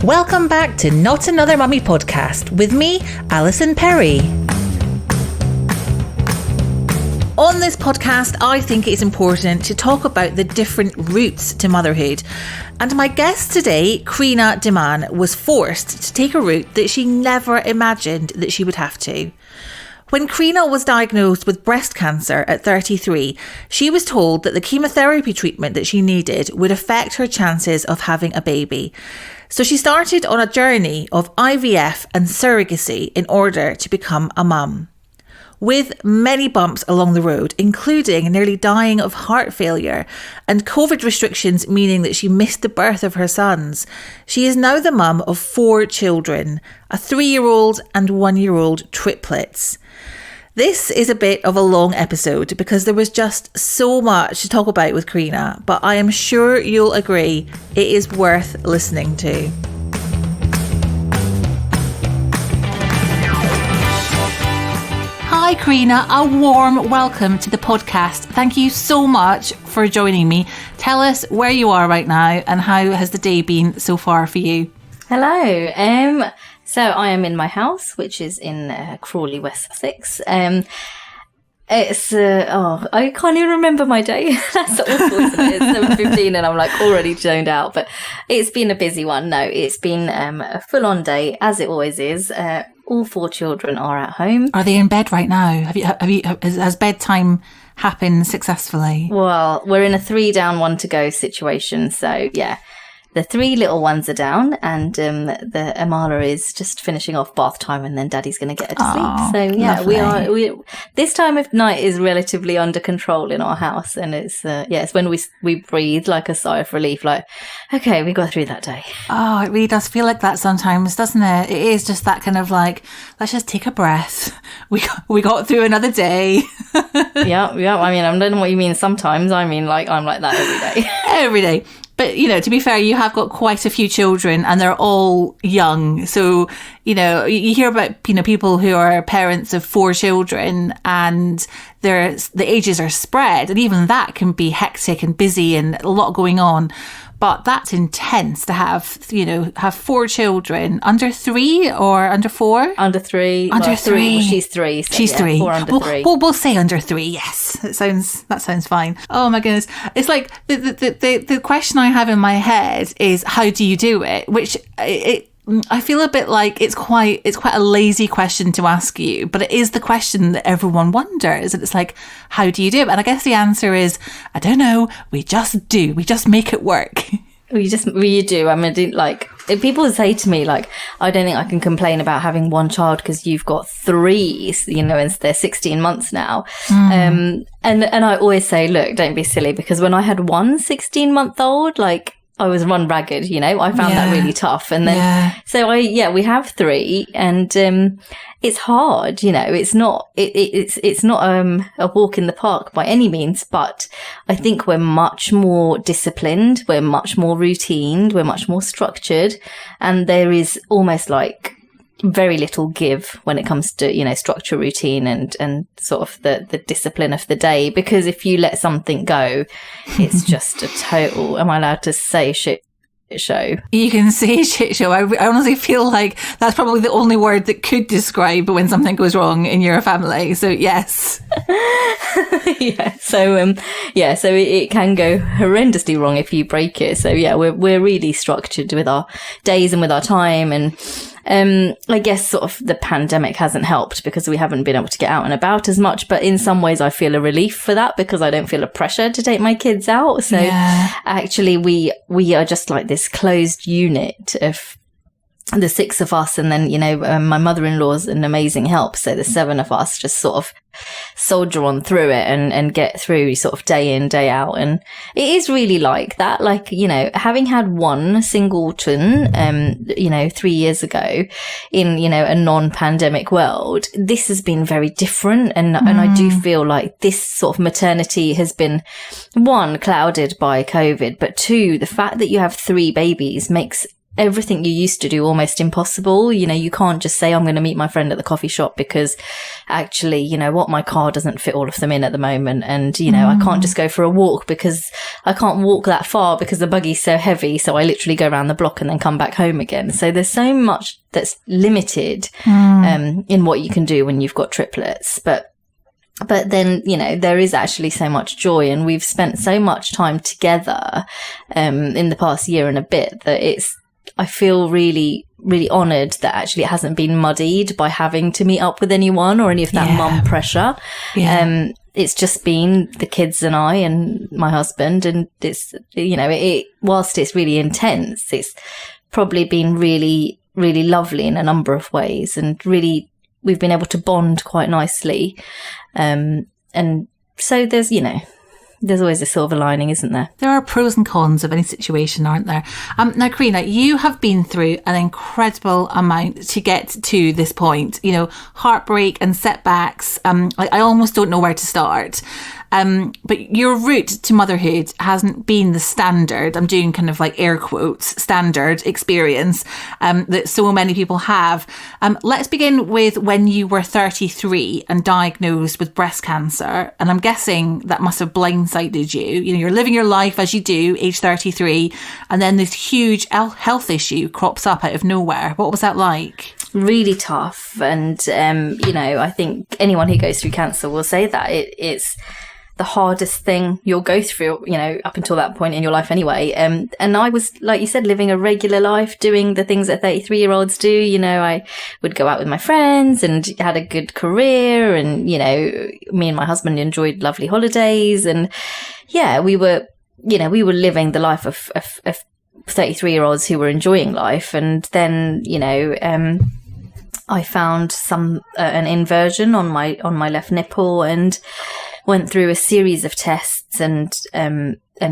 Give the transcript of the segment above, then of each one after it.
Welcome back to Not Another Mummy podcast with me, Alison Perry. On this podcast, I think it's important to talk about the different routes to motherhood. And my guest today, Kreena Dhiman, was forced to take a route that she never imagined that she would have to. When Kreena was diagnosed with breast cancer at 33, she was told that the chemotherapy treatment that she needed would affect her chances of having a baby. So she started on a journey of IVF and surrogacy in order to become a mum. With many bumps along the road, including nearly dying of heart failure and COVID restrictions meaning that she missed the birth of her sons, she is now the mum of 4 children, a 3-year-old and 1-year-old triplets. This is a bit of a long episode because there was just so much to talk about with Kreena, but I am sure you'll agree it is worth listening to. Hi Kreena, a warm welcome to the podcast. Thank you so much for joining me. Tell us where you are right now and how has the day been so far for you? Hello. So I am in my house, which is in Crawley, West Sussex. It's I can't even remember my day. That's awful, isn't it? It's 7:15 and I'm like already zoned out. But it's been a busy one. No, it's been a full-on day, as it always is. All 4 children are at home. Are they in bed right now? Has bedtime happened successfully? Well, we're in a 3 down, 1 to go situation. So yeah. The 3 little ones are down and the Amala is just finishing off bath time and then Daddy's going to get her to sleep. So yeah, lovely. we this time of night is relatively under control in our house and it's when we breathe like a sigh of relief, like, okay, we got through that day. Oh, it really does feel like that sometimes, doesn't it? It is just that kind of like, let's just take a breath. We got through another day. Yeah. I mean, I don't know what you mean sometimes. I mean, like, I'm like that every day. Every day. But, you know, to be fair, you have got quite a few children and they're all young. So, you know, you hear about, you know, people who are parents of 4 children and the ages are spread. And even that can be hectic and busy and a lot going on. But that's intense to have 4 children. Under 3 or under 4? Under 3. Under 3. She's 3. So she's 3. 4 under 3. We'll say under 3. Yes, that sounds fine. Oh my goodness, it's like the question I have in my head is how do you do it? Which I feel a bit like it's quite a lazy question to ask you, but it is the question that everyone wonders. And it's like, how do you do it? And I guess the answer is, I don't know. We just do. We just make it work. You do. I mean, like, if people say to me, like, I don't think I can complain about having 1 child because you've got 3, you know, and they're 16 months now. And I always say, look, don't be silly, because when I had 1 16-month-old, like, I was run ragged, you know, I found that really tough. And then, we have 3 and, it's hard, you know, it's not a walk in the park by any means, but I think we're much more disciplined. We're much more routined. We're much more structured. And there is almost like very little give when it comes to, you know, structure, routine and sort of the discipline of the day, because if you let something go, it's just a total, am I allowed to say shit show? You can say shit show. I honestly feel like that's probably the only word that could describe when something goes wrong in your family. So yes. So it can go horrendously wrong if you break it. So yeah, we're really structured with our days and with our time. And I guess sort of the pandemic hasn't helped because we haven't been able to get out and about as much, but in some ways I feel a relief for that because I don't feel a pressure to take my kids out. So actually we are just like this closed unit of the 6 of us, and then, you know, my mother-in-law's an amazing help. So the 7 of us just sort of soldier on through it and get through sort of day in, day out. And it is really like that. Like, you know, having had 1 singleton, 3 years ago in, you know, a non-pandemic world, this has been very different. And I do feel like this sort of maternity has been, 1, clouded by COVID, but 2, the fact that you have 3 babies makes everything you used to do almost impossible. You know, you can't just say, I'm going to meet my friend at the coffee shop because actually, you know what, my car doesn't fit all of them in at the moment. And, you know, I can't just go for a walk because I can't walk that far because the buggy's so heavy. So I literally go around the block and then come back home again. So there's so much that's limited in what you can do when you've got triplets. But then, you know, there is actually so much joy, and we've spent so much time together in the past year and a bit that I feel really, really honoured that actually it hasn't been muddied by having to meet up with anyone or any of that mum pressure. Yeah. It's just been the kids and I and my husband, and it's, you know, whilst it's really intense, it's probably been really, really lovely in a number of ways, and really we've been able to bond quite nicely. And so there's, you know, there's always a silver lining, isn't there? There are pros and cons of any situation, aren't there? Now, Kreena, you have been through an incredible amount to get to this point. You know, heartbreak and setbacks. I almost don't know where to start. But your route to motherhood hasn't been the standard, I'm doing kind of like air quotes, standard experience that so many people have. Let's begin with when you were 33 and diagnosed with breast cancer. And I'm guessing that must have blindsided you. You know, you're living your life as you do, age 33, and then this huge health issue crops up out of nowhere. What was that like? Really tough. And, you know, I think anyone who goes through cancer will say that it's the hardest thing you'll go through, you know, up until that point in your life anyway. And I was, like you said, living a regular life, doing the things that 33-year-olds do. You know, I would go out with my friends and had a good career, and, you know, me and my husband enjoyed lovely holidays. And yeah, we were living the life of 33-year-olds who were enjoying life. And then, you know, I found an inversion on my left nipple, and went through a series of tests and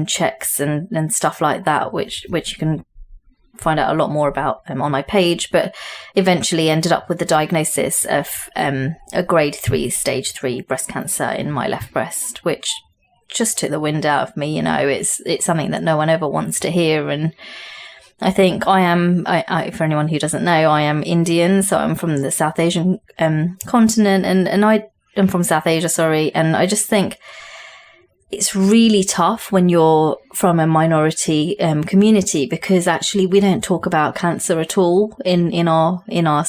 checks and stuff like that, which you can find out a lot more about on my page, but eventually ended up with the diagnosis of a grade 3, stage 3 breast cancer in my left breast, which just took the wind out of me. You know, it's something that no one ever wants to hear. And I think I for anyone who doesn't know, I am Indian, so I'm from the South Asian continent, and I'm from South Asia, sorry. And I just think it's really tough when you're from a minority community, because actually we don't talk about cancer at all in our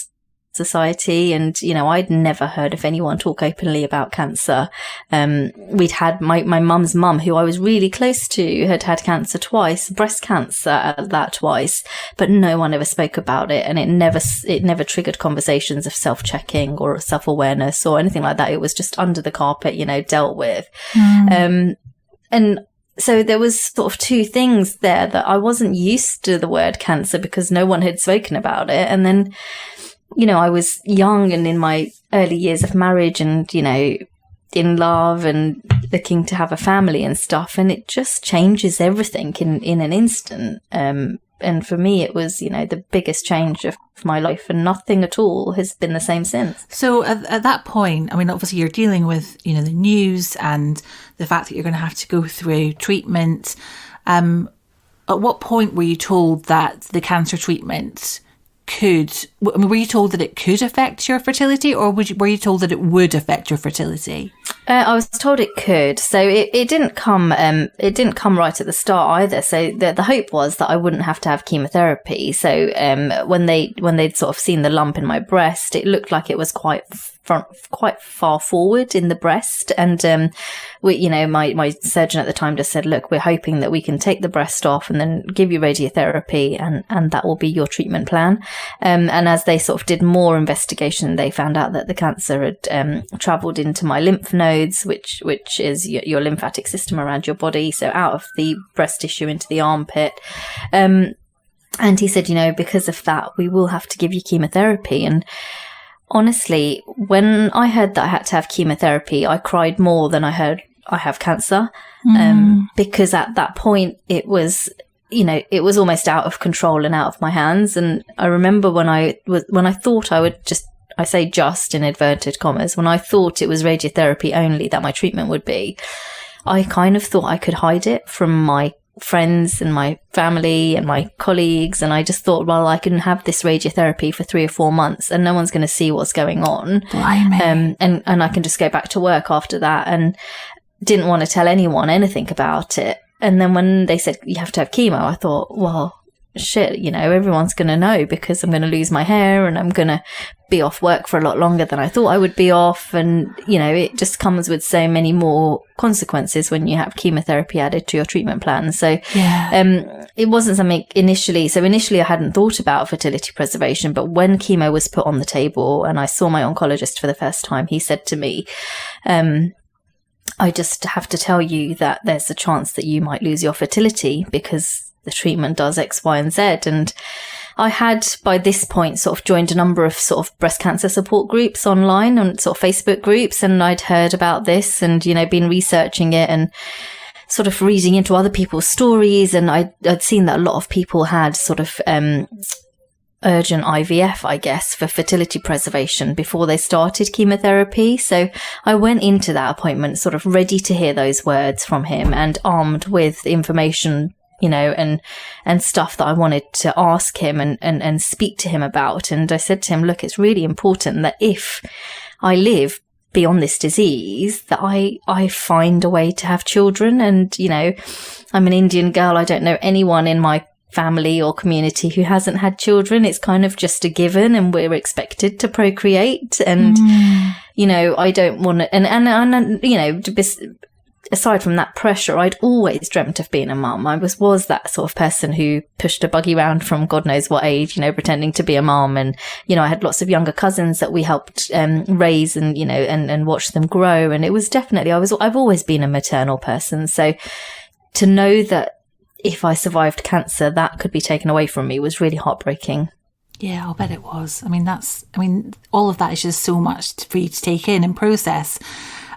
society. And, you know, I'd never heard of anyone talk openly about cancer. We'd had my mum's mum, who I was really close to, had cancer twice, breast cancer at that twice, but no one ever spoke about it. And it never triggered conversations of self-checking or self-awareness or anything like that. It was just under the carpet, you know, dealt with. And so there was sort of two things there, that I wasn't used to the word cancer because no one had spoken about it. And then, you know, I was young and in my early years of marriage, and, you know, in love and looking to have a family and stuff. And it just changes everything in an instant. And for me, it was, you know, the biggest change of my life, and nothing at all has been the same since. So at that point, I mean, obviously you're dealing with, you know, the news and the fact that you're going to have to go through treatment. At what point were you told that the cancer treatment were you told that it could affect your fertility, or were you told that it would affect your fertility? I was told it could. So it didn't come right at the start either. So the hope was that I wouldn't have to have chemotherapy. So when they'd sort of seen the lump in my breast, it looked like it was quite far forward in the breast. And my surgeon at the time just said, look, we're hoping that we can take the breast off and then give you radiotherapy, and that will be your treatment plan. And as they sort of did more investigation, they found out that the cancer had travelled into my lymph nodes, which is your lymphatic system around your body, so out of the breast tissue into the armpit. And he said, you know, because of that, we will have to give you chemotherapy. And honestly, when I heard that I had to have chemotherapy, I cried more than I heard I have cancer, because at that point it was, you know, it was almost out of control and out of my hands. And I remember when I thought I would I say just in inverted commas, when I thought it was radiotherapy only that my treatment would be, I kind of thought I could hide it from my friends and my family and my colleagues, and I just thought, well, I can have this radiotherapy for 3 or 4 months and no one's going to see what's going on. And I can just go back to work after that, and didn't want to tell anyone anything about it. And then when they said you have to have chemo, I thought, well, shit, you know, everyone's going to know, because I'm going to lose my hair and I'm going to be off work for a lot longer than I thought I would be off. And, you know, it just comes with so many more consequences when you have chemotherapy added to your treatment plan. So it wasn't something initially. So initially I hadn't thought about fertility preservation, but when chemo was put on the table and I saw my oncologist for the first time, he said to me, I just have to tell you that there's a chance that you might lose your fertility because the treatment does X, Y, and Z. And I had, by this point, sort of joined a number of sort of breast cancer support groups online and sort of Facebook groups. And I'd heard about this and, you know, been researching it and sort of reading into other people's stories. And I'd seen that a lot of people had sort of, urgent IVF, I guess, for fertility preservation before they started chemotherapy. So I went into that appointment sort of ready to hear those words from him and armed with information, you know, and stuff that I wanted to ask him and speak to him about. And I said to him, look, it's really important that if I live beyond this disease, that I find a way to have children. And, you know, I'm an Indian girl. I don't know anyone in my family or community who hasn't had children. It's kind of just a given, and we're expected to procreate. And, you know, I don't want to, and you know, aside from that pressure, I'd always dreamt of being a mum. I was that sort of person who pushed a buggy around from God knows what age, you know, pretending to be a mum. And, you know, I had lots of younger cousins that we helped raise and, you know, and watch them grow. And it was definitely, I've always been a maternal person. So to know that if I survived cancer, that could be taken away from me was really heartbreaking. Yeah, I'll bet it was. I mean, all of that is just so much for you to take in and process.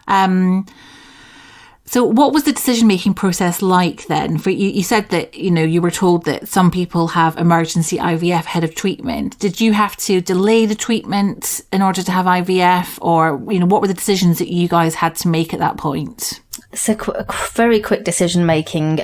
So what was the decision-making process like then? For you said that, you know, you were told that some people have emergency IVF ahead of treatment. Did you have to delay the treatment in order to have IVF? Or, you know, what were the decisions that you guys had to make at that point? So very quick decision making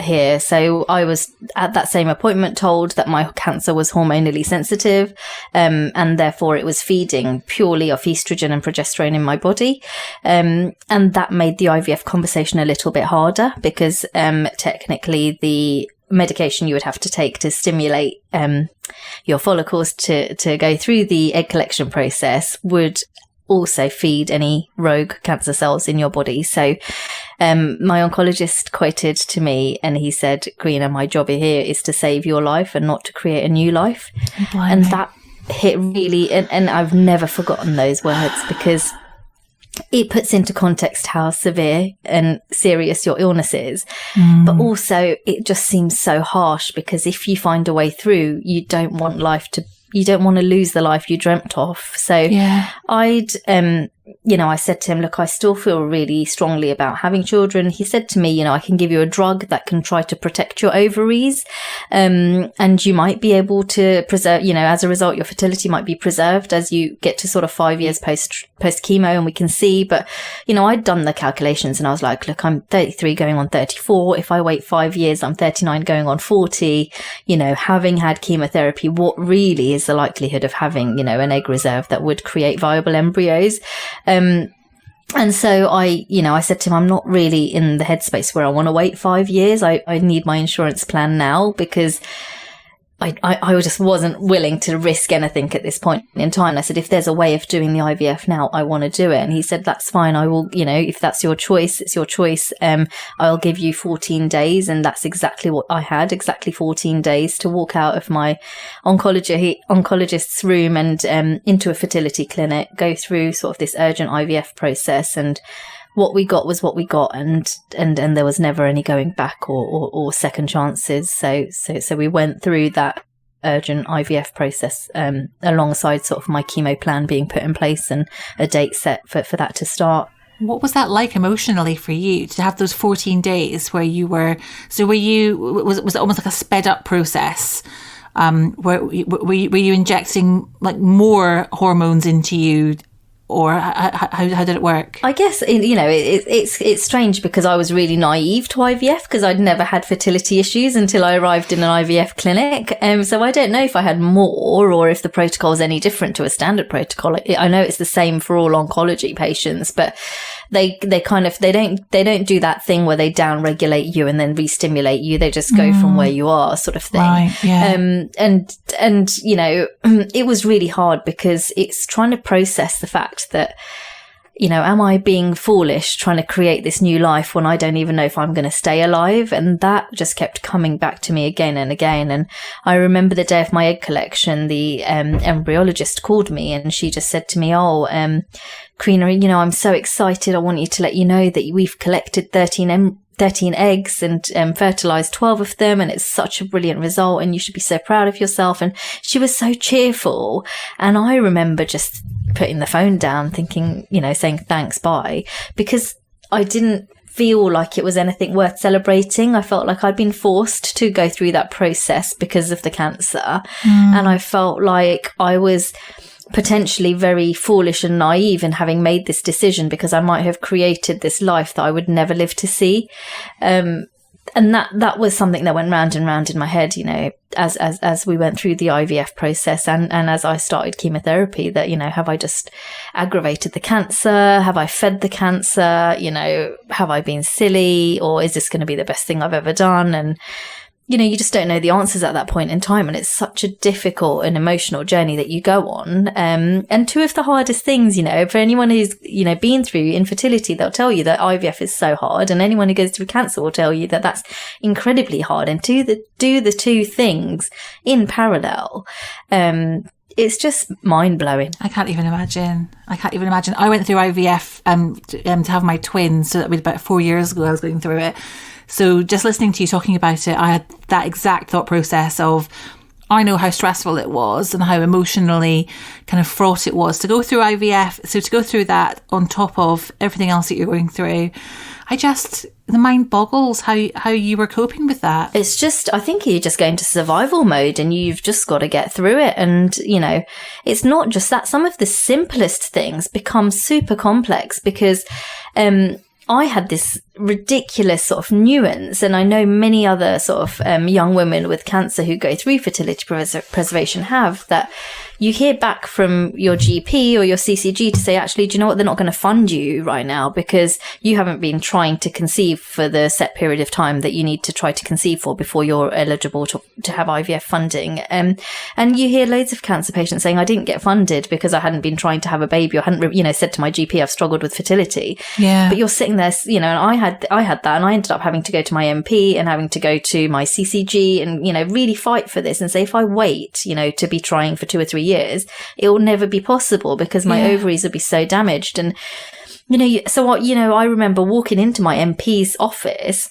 here. So I was at that same appointment told that my cancer was hormonally sensitive, and therefore it was feeding purely off estrogen and progesterone in my body. And that made the IVF conversation a little bit harder because technically the medication you would have to take to stimulate your follicles to go through the egg collection process would also feed any rogue cancer cells in your body. So my oncologist quoted to me and he said, Kreena, my job here is to save your life and not to create a new life. Blimey. And that hit really, and I've never forgotten those words because it puts into context how severe and serious your illness is. But also it just seems so harsh because if you find a way through, you don't want to lose the life you dreamt of. So yeah. I said to him, look, I still feel really strongly about having children. He said to me, you know, I can give you a drug that can try to protect your ovaries. And you might be able to preserve, you know, as a result, your fertility might be preserved as you get to sort of 5 years post chemo, and we can see. But, you know, I'd done the calculations and I was like, look, I'm 33 going on 34. If I wait 5 years, I'm 39 going on 40. You know, having had chemotherapy, what really is the likelihood of having, you know, an egg reserve that would create viable embryos? And so I said to him, I'm not really in the headspace where I want to wait 5 years. I need my insurance plan now because I just wasn't willing to risk anything at this point in time. I said, if there's a way of doing the IVF now, I want to do it. And he said, that's fine. I will, you know, if that's your choice, it's your choice. I'll give you 14 days. And that's exactly what I had, exactly 14 days to walk out of my oncologist's room and into a fertility clinic, go through sort of this urgent IVF process. And what we got was what we got, and there was never any going back or second chances. So we went through that urgent IVF process alongside sort of my chemo plan being put in place and a date set for that to start. What was that like emotionally for you to have those 14 days where you were? So was it almost like a sped up process? Were you injecting like more hormones into you or how did it work? I guess, it's strange because I was really naive to IVF because I'd never had fertility issues until I arrived in an IVF clinic. So I don't know if I had more or if the protocol is any different to a standard protocol. I know it's the same for all oncology patients, but they don't do that thing where they down-regulate you and then re-stimulate you. They just go from where you are, sort of thing. Right, yeah. And it was really hard because it's trying to process the fact that, am I being foolish trying to create this new life when I don't even know if I'm going to stay alive? And that just kept coming back to me again and again. And I remember the day of my egg collection, the embryologist called me and she just said to me, Kreena, I'm so excited. I want you to let you know that we've collected 13 eggs and fertilized 12 of them. And it's such a brilliant result. And you should be so proud of yourself. And she was so cheerful. And I remember just putting the phone down thinking, saying thanks, bye, because I didn't feel like it was anything worth celebrating. I felt like I'd been forced to go through that process because of the cancer. And I felt like I was potentially very foolish and naive in having made this decision because I might have created this life that I would never live to see. And that was something that went round and round in my head, as we went through the IVF process and as I started chemotherapy, that, have I just aggravated the cancer? Have I fed the cancer? Have I been silly? Or is this going to be the best thing I've ever done? And, you just don't know the answers at that point in time. And it's such a difficult and emotional journey that you go on. And two of the hardest things, for anyone who's, been through infertility, they'll tell you that IVF is so hard. And anyone who goes through cancer will tell you that that's incredibly hard. And do the two things in parallel. It's just mind blowing. I can't even imagine. I went through IVF to have my twins. So that was about 4 years ago I was going through it. So just listening to you talking about it, I had that exact thought process of, I know how stressful it was and how emotionally kind of fraught it was to go through IVF. So to go through that on top of everything else that you're going through, the mind boggles how you were coping with that. It's just, I think you just go into survival mode and you've just got to get through it. And, it's not just that. Some of the simplest things become super complex because, I had this ridiculous sort of nuance, and I know many other sort of young women with cancer who go through fertility preservation have that. You hear back from your GP or your CCG to say, actually, do you know what? They're not going to fund you right now because you haven't been trying to conceive for the set period of time that you need to try to conceive for before you're eligible to have IVF funding. And you hear loads of cancer patients saying, I didn't get funded because I hadn't been trying to have a baby or hadn't, said to my GP, I've struggled with fertility. Yeah. But you're sitting there, and I had that, and I ended up having to go to my MP and having to go to my CCG and, really fight for this and say, if I wait, to be trying for 2 or 3 years, it will never be possible because my ovaries will be so damaged. And, I remember walking into my MP's office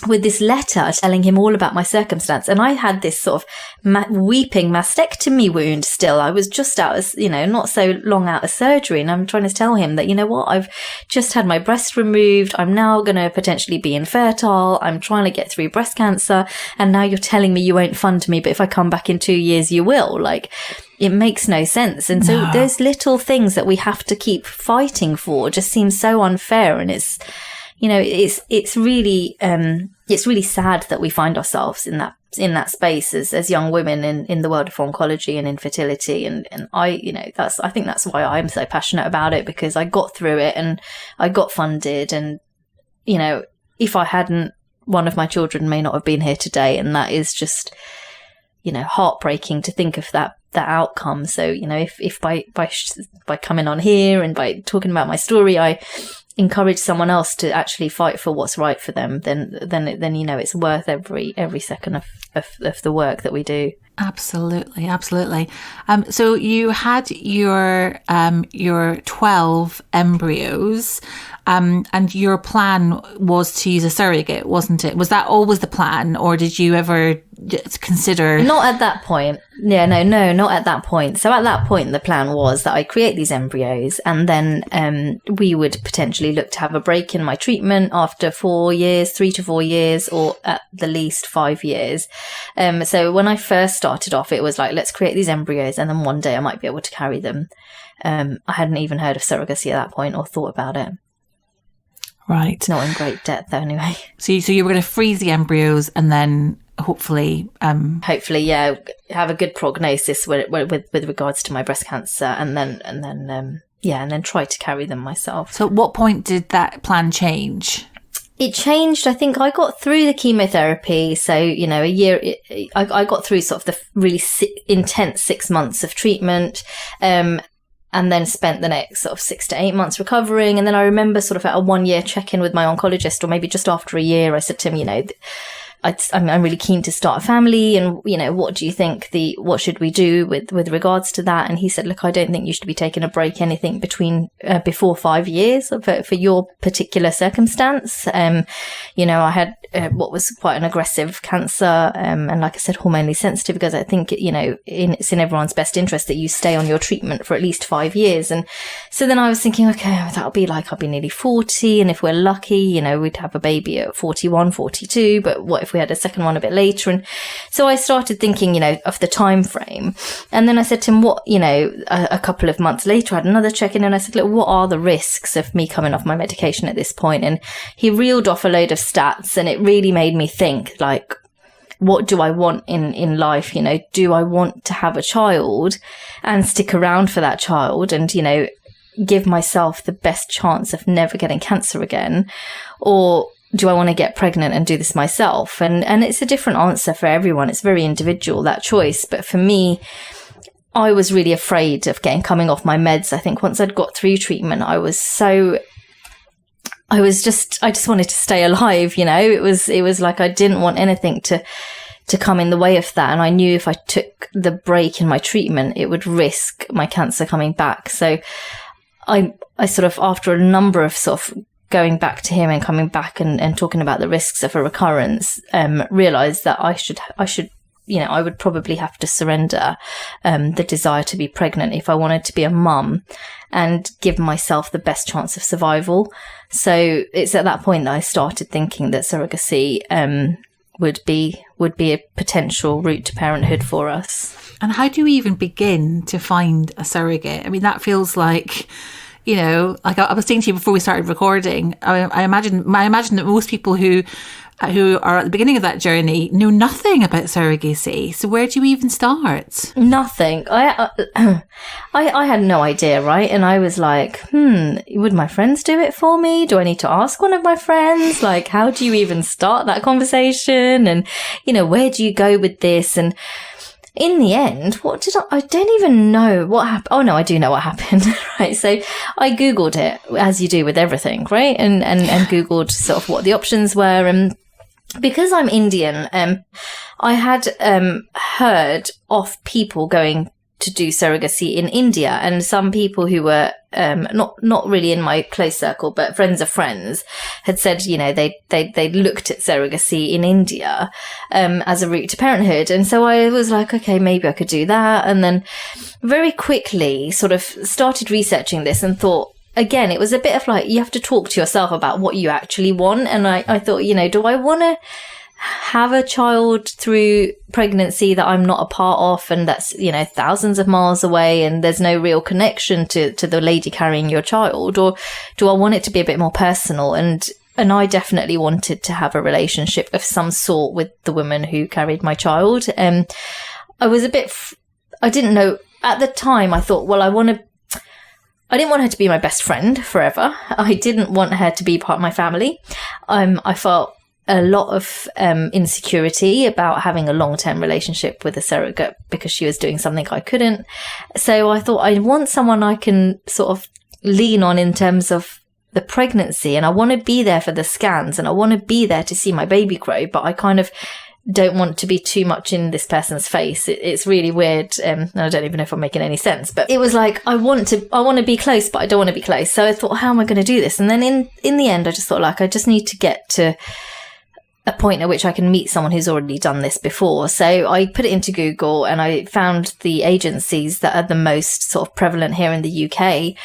with this letter telling him all about my circumstance. And I had this sort of weeping mastectomy wound still. I was just out of, not so long out of surgery. And I'm trying to tell him that, I've just had my breast removed. I'm now going to potentially be infertile. I'm trying to get through breast cancer. And now you're telling me you won't fund me, but if I come back in 2 years, you will. It makes no sense. And so those little things that we have to keep fighting for just seem so unfair. And it's really sad that we find ourselves in that space as young women in the world of oncology and infertility. And I think that's why I'm so passionate about it, because I got through it and I got funded. And, if I hadn't, one of my children may not have been here today. And that is just, heartbreaking to think of that outcome. So, if by coming on here and by talking about my story, I encourage someone else to actually fight for what's right for them, then it's worth every second of the work that we do. Absolutely. So you had your 12 embryos, and your plan was to use a surrogate, wasn't it? Was that always the plan, or did you ever consider? Not at that point. Yeah, no, not at that point. So at that point, the plan was that I create these embryos, and then we would potentially look to have a break in my treatment after 3 to 4 years, or at the least 5 years. So when I first started started off, it was like, let's create these embryos and then one day I might be able to carry them. I hadn't even heard of surrogacy at that point or thought about it. Right. Not in great depth anyway. So you were going to freeze the embryos and then hopefully, yeah, have a good prognosis with regards to my breast cancer, and then try to carry them myself. So at what point did that plan change? It changed. I think I got through the chemotherapy. So, a year, I got through sort of the really intense 6 months of treatment, and then spent the next sort of 6 to 8 months recovering. And then I remember sort of at a 1 year check-in with my oncologist, or maybe just after a year, I said to him, I'm really keen to start a family, and what do you think what should we do with regards to that? And he said, look, I don't think you should be taking a break anything before 5 years for your particular circumstance. I had what was quite an aggressive cancer, and like I said, hormonally sensitive, because I think it's in everyone's best interest that you stay on your treatment for at least 5 years. And so then I was thinking, okay, that'll be like I'll be nearly 40, and if we're lucky, we'd have a baby at 41, 42, but what if we had a second one a bit later? And so I started thinking, of the time frame. And then I said to him, a couple of months later, I had another check-in, and I said, look, what are the risks of me coming off my medication at this point? And he reeled off a load of stats, and it really made me think, like, what do I want in life? Do I want to have a child and stick around for that child and, give myself the best chance of never getting cancer again? Or do I want to get pregnant and do this myself? And it's a different answer for everyone. It's very individual, that choice. But for me, I was really afraid of coming off my meds. I think once I'd got through treatment, I just wanted to stay alive. It was like I didn't want anything to come in the way of that. And I knew if I took the break in my treatment, it would risk my cancer coming back. So I sort of, after a number of sort of going back to him and coming back and talking about the risks of a recurrence, realized that I should, I would probably have to surrender the desire to be pregnant if I wanted to be a mum and give myself the best chance of survival. So it's at that point that I started thinking that surrogacy would be a potential route to parenthood for us. And how do you even begin to find a surrogate? I mean, that feels like, like I was saying to you before we started recording, I imagine that most people who are at the beginning of that journey know nothing about surrogacy. So where do you even start? Nothing. I had no idea, right? And I was like, would my friends do it for me? Do I need to ask one of my friends? Like, how do you even start that conversation? And, where do you go with this? And in the end, I don't even know what happened. Oh no, I do know what happened, right? So I Googled it, as you do with everything, right? And Googled sort of what the options were. And because I'm Indian, I had heard of people going to do surrogacy in India, and some people who were not really in my close circle, but friends of friends, had said, they looked at surrogacy in India as a route to parenthood. And so I was like, okay, maybe I could do that. And then very quickly sort of started researching this and thought, again, it was a bit of like, you have to talk to yourself about what you actually want. And I thought, do I want to have a child through pregnancy that I'm not a part of, and that's, thousands of miles away, and there's no real connection to the lady carrying your child? Or do I want it to be a bit more personal? And I definitely wanted to have a relationship of some sort with the woman who carried my child. I was I didn't know at the time. I thought, well, I didn't want her to be my best friend forever. I didn't want her to be part of my family. I felt a lot of insecurity about having a long-term relationship with a surrogate because she was doing something I couldn't. So I thought, I want someone I can sort of lean on in terms of the pregnancy, and I want to be there for the scans, and I want to be there to see my baby grow, but I kind of don't want to be too much in this person's face. It's really weird. And I don't even know if I'm making any sense, but it was like, I want to be close, but I don't want to be close. So I thought, how am I going to do this? And then in the end, I just thought, like, I just need to get to a point at which I can meet someone who's already done this before. So I put it into Google, and I found the agencies that are the most sort of prevalent here in the UK,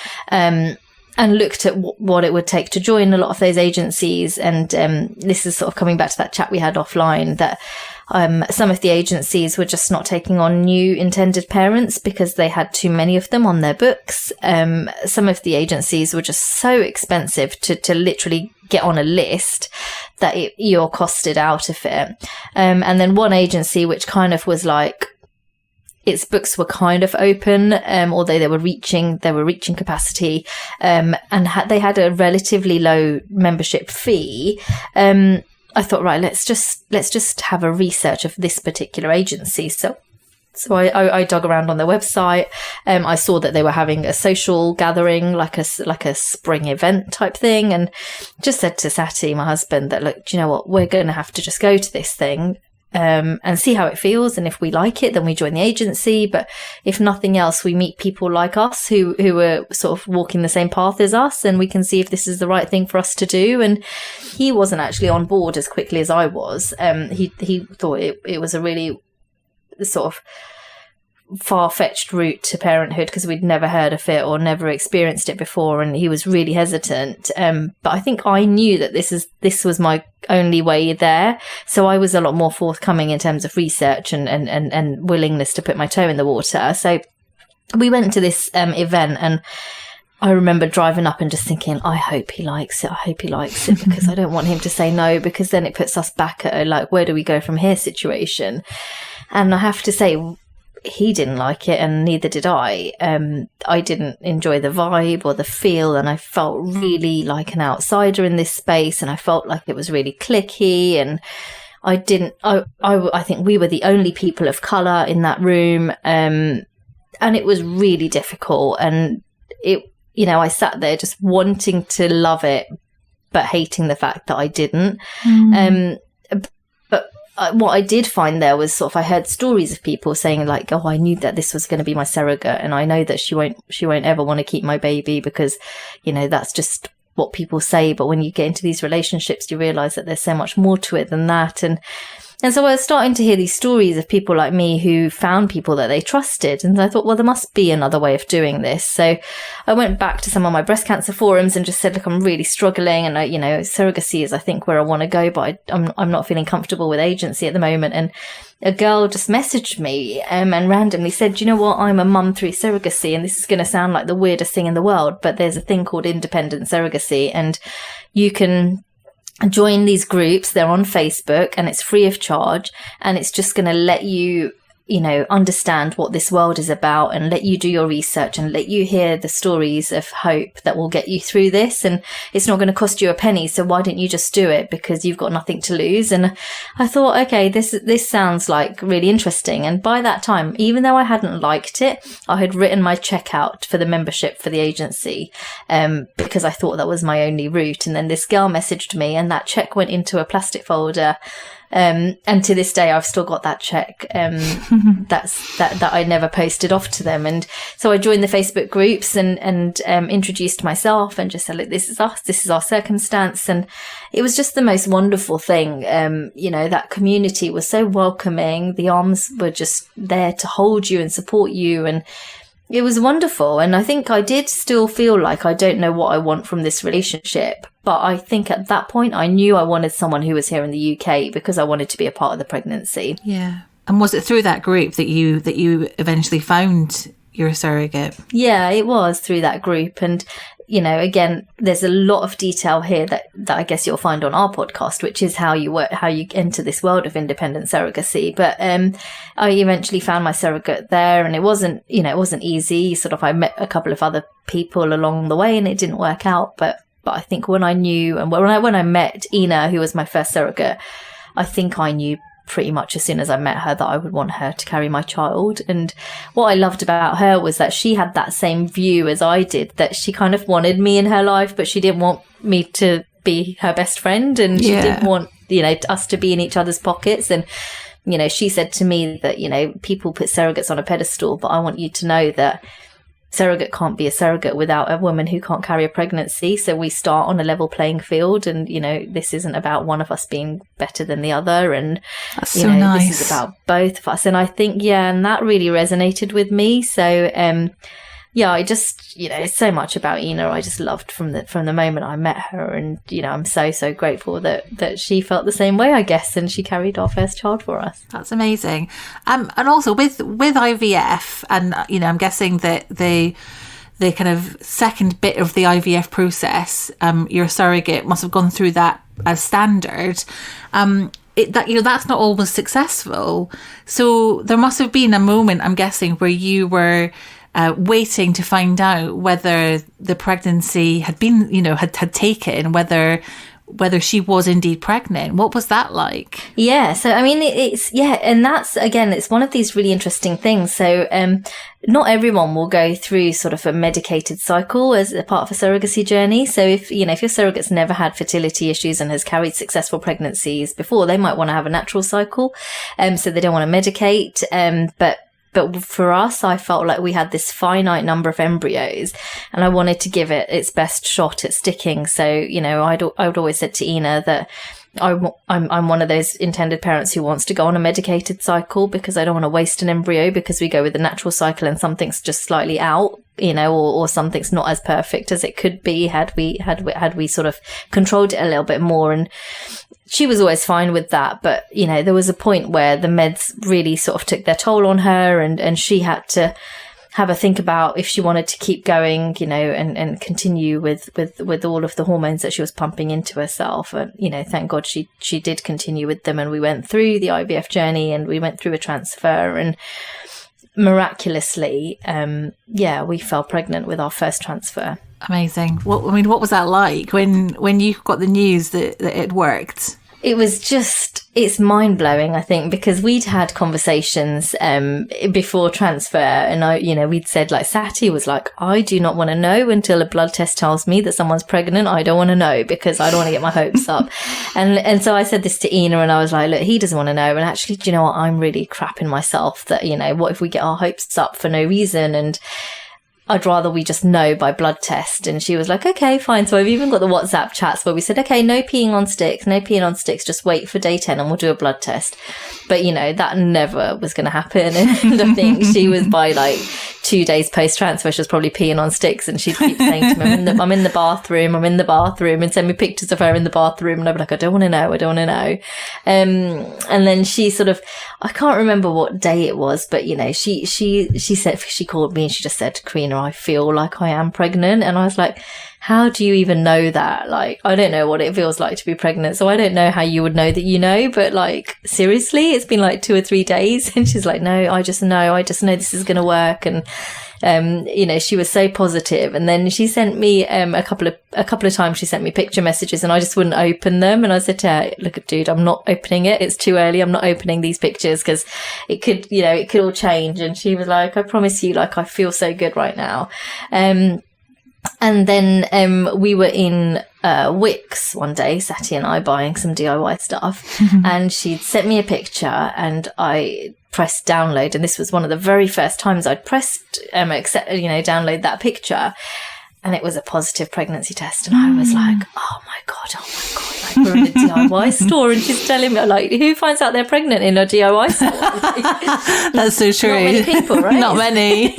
and looked at what it would take to join a lot of those agencies. And this is sort of coming back to that chat we had offline, that Some of the agencies were just not taking on new intended parents because they had too many of them on their books. Some of the agencies were just so expensive to literally get on a list that you're costed out of it. And then one agency, which kind of was like, its books were kind of open, although they were reaching capacity, and they had a relatively low membership fee. I thought, right, let's just have a research of this particular agency. So I dug around on their website. I saw that they were having a social gathering, like a spring event type thing, and just said to Sati, my husband, that, look, do you know what? We're going to have to just go to this thing. And see how it feels, and if we like it, then we join the agency. But if nothing else, we meet people like us who are sort of walking the same path as us, and we can see if this is the right thing for us to do. And he wasn't actually on board as quickly as I was. He thought it was a really sort of far-fetched route to parenthood because we'd never heard of it or never experienced it before, and he was really hesitant. But I think I knew that this was my only way there, so I was a lot more forthcoming in terms of research and willingness to put my toe in the water. So we went to this event, and I remember driving up and just thinking, I hope he likes it. I hope he likes it, because I don't want him to say no, because then it puts us back at a, like, where do we go from here situation. And I have to say, he didn't like it, and neither did I. I didn't enjoy the vibe or the feel, and I felt really like an outsider in this space, and I felt like it was really cliquey, and I think we were the only people of colour in that room, and it was really difficult. And I sat there just wanting to love it, but hating the fact that I didn't. What I did find there was sort of, I heard stories of people saying, like, oh, I knew that this was going to be my surrogate, and I know that she won't ever want to keep my baby because, that's just what people say. But when you get into these relationships, you realize that there's so much more to it than that. And so I was starting to hear these stories of people like me who found people that they trusted. And I thought, well, there must be another way of doing this. So I went back to some of my breast cancer forums and just said, look, I'm really struggling. And surrogacy is, I think, where I want to go, but I'm not feeling comfortable with agency at the moment. And a girl just messaged me and randomly said, you know what, I'm a mum through surrogacy. And this is going to sound like the weirdest thing in the world, but there's a thing called independent surrogacy, and you can join these groups. They're on Facebook, and it's free of charge, and it's just going to let you understand what this world is about, and let you do your research, and let you hear the stories of hope that will get you through this. And it's not going to cost you a penny, so why don't you just do it, because you've got nothing to lose. And I thought, okay, this sounds like really interesting. And by that time, even though I hadn't liked it, I had written my check out for the membership for the agency, because I thought that was my only route. And then this girl messaged me, and that check went into a plastic folder. And to this day, I've still got that check. That I never posted off to them. And so I joined the Facebook groups and introduced myself and just said, look, this is us. This is our circumstance. And it was just the most wonderful thing. That community was so welcoming. The arms were just there to hold you and support you. And it was wonderful. And I think I did still feel like I don't know what I want from this relationship. But I think at that point, I knew I wanted someone who was here in the UK, because I wanted to be a part of the pregnancy. Yeah. And was it through that group that you eventually found your surrogate? Yeah, it was through that group. And, again, there's a lot of detail here that I guess you'll find on our podcast, which is how you enter this world of independent surrogacy. But I eventually found my surrogate there, and it wasn't easy. Sort of, I met a couple of other people along the way, and it didn't work out. But I think when I knew, and when I met Ina, who was my first surrogate, I think I knew pretty much as soon as I met her that I would want her to carry my child. And what I loved about her was that she had that same view as I did, that she kind of wanted me in her life, but she didn't want me to be her best friend, and she didn't want us to be in each other's pockets. And she said to me that people put surrogates on a pedestal, but I want you to know that surrogate can't be a surrogate without a woman who can't carry a pregnancy. So we start on a level playing field, and this isn't about one of us being better than the other. And that's so nice. This is about both of us. And I think, and that really resonated with me. So yeah, I just, so much about Ina I just loved from the moment I met her. And, I'm so grateful that she felt the same way, I guess, and she carried our first child for us. That's amazing. And also with IVF, and, I'm guessing that the kind of second bit of the IVF process, your surrogate must have gone through that as standard. That's not always successful. So there must have been a moment, I'm guessing, where you were waiting to find out whether the pregnancy had been, had taken, whether she was indeed pregnant. What was that like? Yeah, so I mean, and that's, again, it's one of these really interesting things. So not everyone will go through sort of a medicated cycle as a part of a surrogacy journey. So if your surrogate's never had fertility issues and has carried successful pregnancies before, they might want to have a natural cycle. So they don't want to medicate. But for us, I felt like we had this finite number of embryos and I wanted to give it its best shot at sticking. So, I would always said to Ina that I'm one of those intended parents who wants to go on a medicated cycle because I don't want to waste an embryo, because we go with the natural cycle and something's just slightly out, or something's not as perfect as it could be had we sort of controlled it a little bit more. And she was always fine with that. But, there was a point where the meds really sort of took their toll on her, and she had to have a think about if she wanted to keep going, and continue with all of the hormones that she was pumping into herself. And, thank God she did continue with them. And we went through the IVF journey and we went through a transfer, and miraculously, we fell pregnant with our first transfer. Amazing. What was that like when you got the news that it worked? It was it's mind-blowing, I think, because we'd had conversations before transfer, and we'd said, like, Sati was like, I do not want to know until a blood test tells me that someone's pregnant. I don't want to know because I don't want to get my hopes up. And so I said this to Ina, and I was like, look, he doesn't want to know. And actually, do you know what? I'm really crapping myself that, what if we get our hopes up for no reason? And I'd rather we just know by blood test. And she was like, okay, fine. So I've even got the WhatsApp chats where we said, okay, no peeing on sticks, just wait for day 10 and we'll do a blood test. But, that never was going to happen. And I think she was by like 2 days post-transfer, she was probably peeing on sticks, and she'd keep saying to me, I'm in the bathroom, and send me pictures of her in the bathroom. And I'd be like, I don't want to know. And then she sort of, I can't remember what day it was, but, she said, she called me and she just said, Kreena, I feel like I am pregnant. And I was like, how do you even know that? Like, I don't know what it feels like to be pregnant. So I don't know how you would know that but like, seriously, it's been like 2 or 3 days. And she's like, no, I just know this is going to work. And, she was so positive. And then she sent me, a couple of times she sent me picture messages and I just wouldn't open them. And I said to her, look, dude, I'm not opening it. It's too early. I'm not opening these pictures because it could all change. And she was like, I promise you, like, I feel so good right now. And then we were in Wix one day, Sati and I, buying some DIY stuff. And she'd sent me a picture and I pressed download. And this was one of the very first times I'd pressed download that picture. And it was a positive pregnancy test. And I was like, oh my God. Like, we're in a DIY store and she's telling me, like, who finds out they're pregnant in a DIY store? That's so true. Not many people, right? Not many.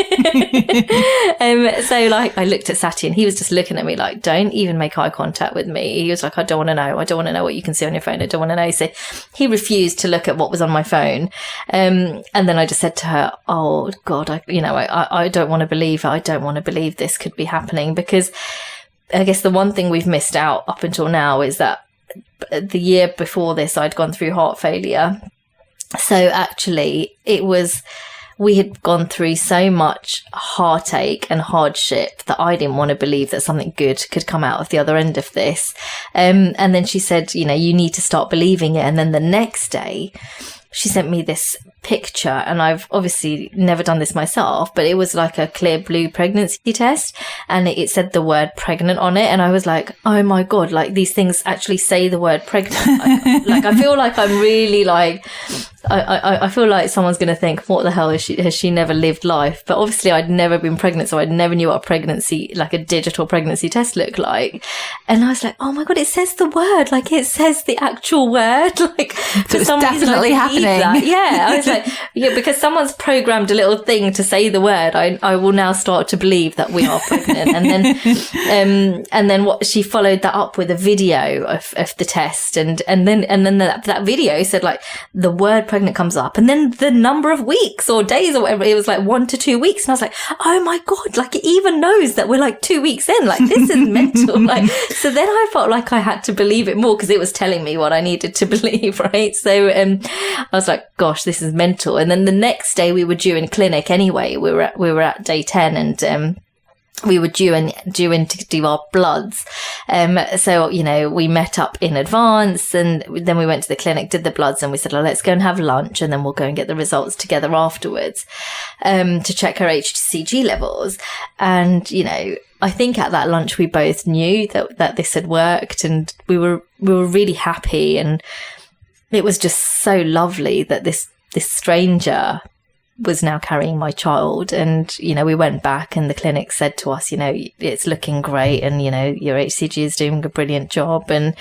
So, like, I looked at Sati and he was just looking at me like, don't even make eye contact with me. He was like, I don't want to know. I don't want to know what you can see on your phone. I don't want to know. So he refused to look at what was on my phone. And then I just said to her, oh God, I don't want to believe it. I don't want to believe this could be happening, because I guess the one thing we've missed out up until now is that the year before this, I'd gone through heart failure. So actually we had gone through so much heartache and hardship that I didn't want to believe that something good could come out of the other end of this. And then she said, you need to start believing it. And then the next day, she sent me this picture, and I've obviously never done this myself, but it was like a clear blue pregnancy test, and it said the word pregnant on it. And I was like, oh my God, like, these things actually say the word pregnant. Like I feel like I'm really like, I feel like someone's going to think, what the hell has she never lived life? But obviously I'd never been pregnant, so I never knew what a pregnancy, like a digital pregnancy test looked like. And I was like, oh my God, it says the word, like it says the actual word. Like, so it's definitely happening. Yeah. I was like, yeah, because someone's programmed a little thing to say the word, I will now start to believe that we are pregnant. And then what she followed that up with a video of the test, and then that video said like the word pregnant comes up, and then the number of weeks or days or whatever, it was like 1 to 2 weeks, and I was like, oh my god, like it even knows that we're like 2 weeks in, like this is mental. Like, so then I felt like I had to believe it more because it was telling me what I needed to believe, right? So I was like, gosh, this is mental. And then the next day we were due in clinic anyway. We were at day 10, and we were due in to do our bloods. So, you know, we met up in advance, and then we went to the clinic, did the bloods, and we said, oh, let's go and have lunch, and then we'll go and get the results together afterwards, to check her HCG levels. And, you know, I think at that lunch we both knew that this had worked, and we were really happy, and it was just so lovely that this stranger was now carrying my child. And, you know, we went back and the clinic said to us, you know, it's looking great, and, you know, your HCG is doing a brilliant job, and,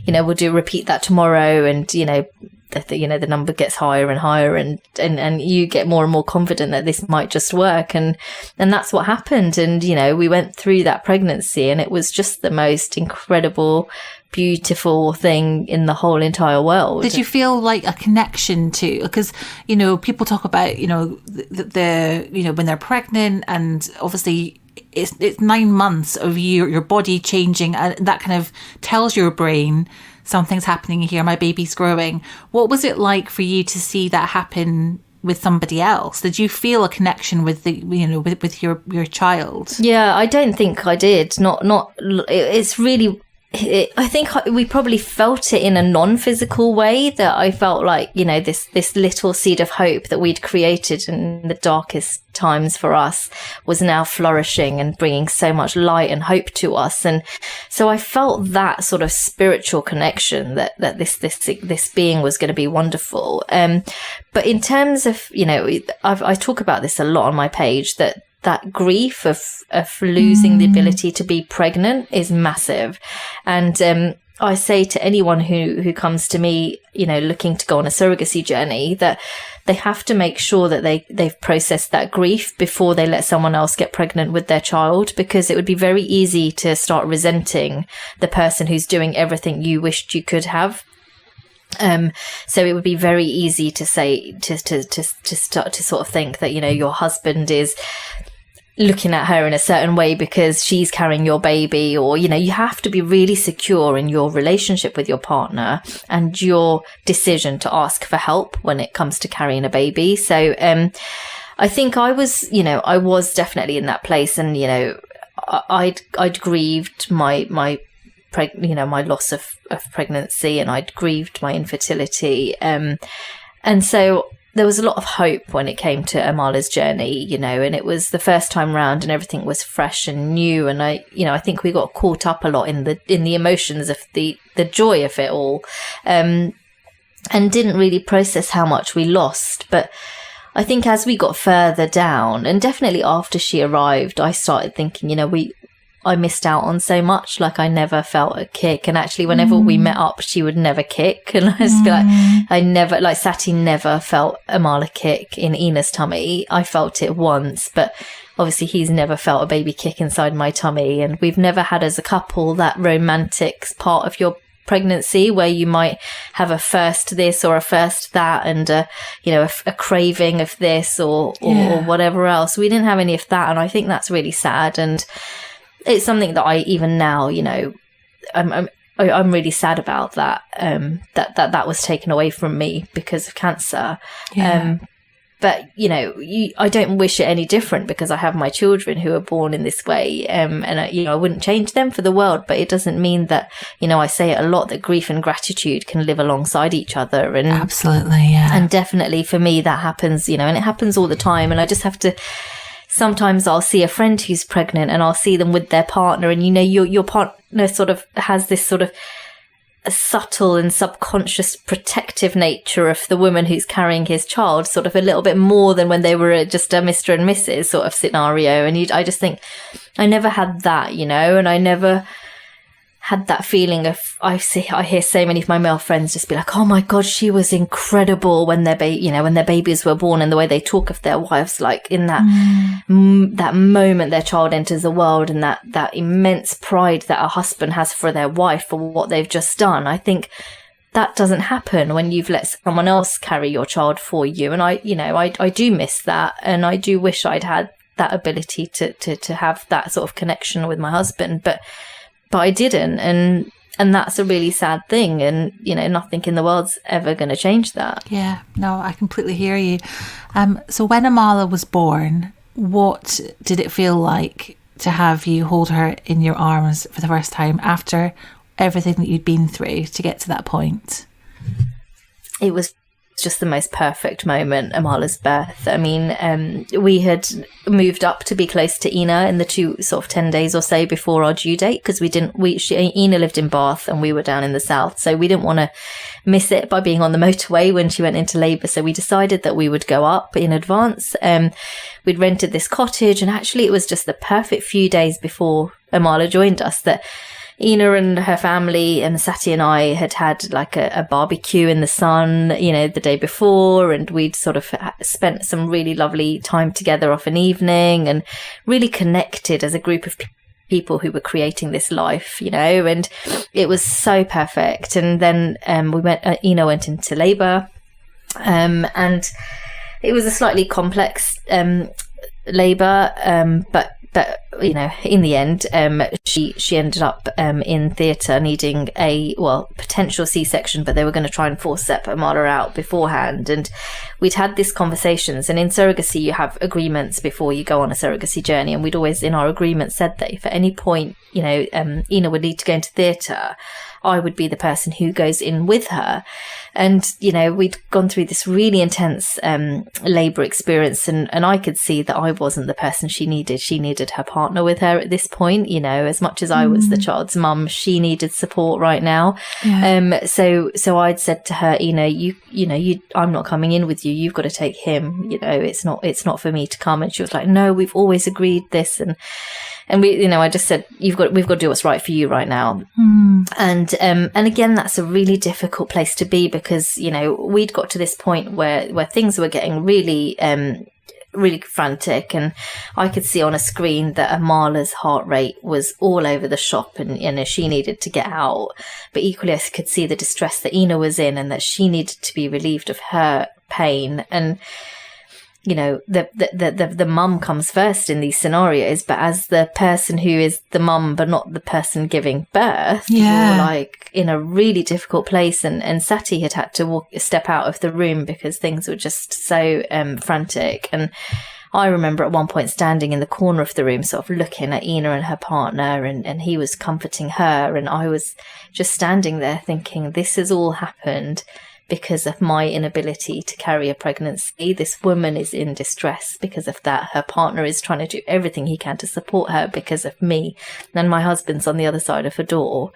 you know, we'll repeat that tomorrow, and, you know, the number gets higher and higher, and you get more and more confident that this might just work, and that's what happened. And, you know, we went through that pregnancy, and it was just the most incredible, beautiful thing in the whole entire world. Did you feel like a connection to, because, you know, people talk about, you know, the you know, when they're pregnant, and obviously it's 9 months of your body changing, and that kind of tells your brain something's happening here, my baby's growing. What was it like for you to see that happen with somebody else? Did you feel a connection with the, you know, with your child? Yeah, I don't think I did. It's really, I think we probably felt it in a non-physical way, that I felt like, you know, this little seed of hope that we'd created in the darkest times for us was now flourishing and bringing so much light and hope to us. And so I felt that sort of spiritual connection that this being was going to be wonderful. But in terms of, you know, I talk about this a lot on my page, that grief of losing the ability to be pregnant is massive. And I say to anyone who comes to me, you know, looking to go on a surrogacy journey, that they have to make sure that they've processed that grief before they let someone else get pregnant with their child, because it would be very easy to start resenting the person who's doing everything you wished you could have. So it would be very easy to say, to start to sort of think that, you know, your husband is looking at her in a certain way because she's carrying your baby, or, you know, you have to be really secure in your relationship with your partner and your decision to ask for help when it comes to carrying a baby. So, I think I was definitely in that place, and, you know, I'd grieved my loss of pregnancy, and I'd grieved my infertility. And so there was a lot of hope when it came to Amala's journey, you know, and it was the first time round, and everything was fresh and new. And I think we got caught up a lot in the emotions of the joy of it all, and didn't really process how much we lost. But I think as we got further down, and definitely after she arrived, I started thinking, you know, I missed out on so much. Like, I never felt a kick. And actually, whenever we met up, she would never kick. And I just feel like Sati never felt Amala kick in Ina's tummy. I felt it once, but obviously he's never felt a baby kick inside my tummy. And we've never had as a couple that romantic part of your pregnancy where you might have a first this or a first that, and a craving of this or whatever else. We didn't have any of that. And I think that's really sad. And it's something that I, even now, you know, I'm really sad about that, that was taken away from me because of cancer. Yeah. But, you know, I don't wish it any different, because I have my children who are born in this way. And, I wouldn't change them for the world, but it doesn't mean that, you know, I say it a lot, that grief and gratitude can live alongside each other. And absolutely, yeah. And definitely for me, that happens, you know, and it happens all the time. And I just have to, sometimes I'll see a friend who's pregnant and I'll see them with their partner, and, you know, your partner sort of has this sort of a subtle and subconscious protective nature of the woman who's carrying his child, sort of a little bit more than when they were just a Mr. and Mrs. sort of scenario. And I just think I never had that, you know, and I never had that feeling of, I hear so many of my male friends just be like, oh my God, she was incredible when their when their babies were born, and the way they talk of their wives, like in that that moment their child enters the world, and that immense pride that a husband has for their wife for what they've just done. I think that doesn't happen when you've let someone else carry your child for you. And I do miss that. And I do wish I'd had that ability to have that sort of connection with my husband, but I didn't. And that's a really sad thing. And, nothing in the world's ever going to change that. Yeah, no, I completely hear you. So when Amala was born, what did it feel like to have you hold her in your arms for the first time after everything that you'd been through to get to that point? It was just the most perfect moment, Amala's birth. I mean, we had moved up to be close to Ina in the 10 days or so before our due date, because Ina lived in Bath and we were down in the south, so we didn't want to miss it by being on the motorway when she went into labour. So we decided that we would go up in advance. We'd rented this cottage, and actually it was just the perfect few days before Amala joined us that Ina and her family and Sati and I had like a barbecue in the sun, the day before, and we'd sort of spent some really lovely time together of an evening and really connected as a group of people who were creating this life, and it was so perfect. And then Ina went into labour, and it was a slightly complex labour, but in the end, she ended up in theatre needing a potential C-section, but they were going to try and forceps Amala out beforehand. And we'd had these conversations, and in surrogacy you have agreements before you go on a surrogacy journey, and we'd always in our agreement said that if at any point Ina would need to go into theatre, I would be the person who goes in with her. And, we'd gone through this really intense labour experience, and I could see that I wasn't the person she needed. She needed her partner with her at this point, as much as I was the child's mum, she needed support right now. Yeah. So I'd said to her, I'm not coming in with you. You've got to take him. It's not for me to come. And she was like, no, we've always agreed this. And we, I just said, we've got to do what's right for you right now. And again, that's a really difficult place to be, because, we'd got to this point where things were getting really, really frantic, and I could see on a screen that Amala's heart rate was all over the shop, and she needed to get out. But equally, I could see the distress that Ina was in, and that she needed to be relieved of her pain. And the mum comes first in these scenarios, but as the person who is the mum but not the person giving birth, you're like in a really difficult place. And Sati had to step out of the room because things were just so frantic. And I remember at one point standing in the corner of the room, sort of looking at Ina and her partner, and he was comforting her, and I was just standing there thinking, this has all happened because of my inability to carry a pregnancy. This woman is in distress because of that. Her partner is trying to do everything he can to support her because of me. And my husband's on the other side of a door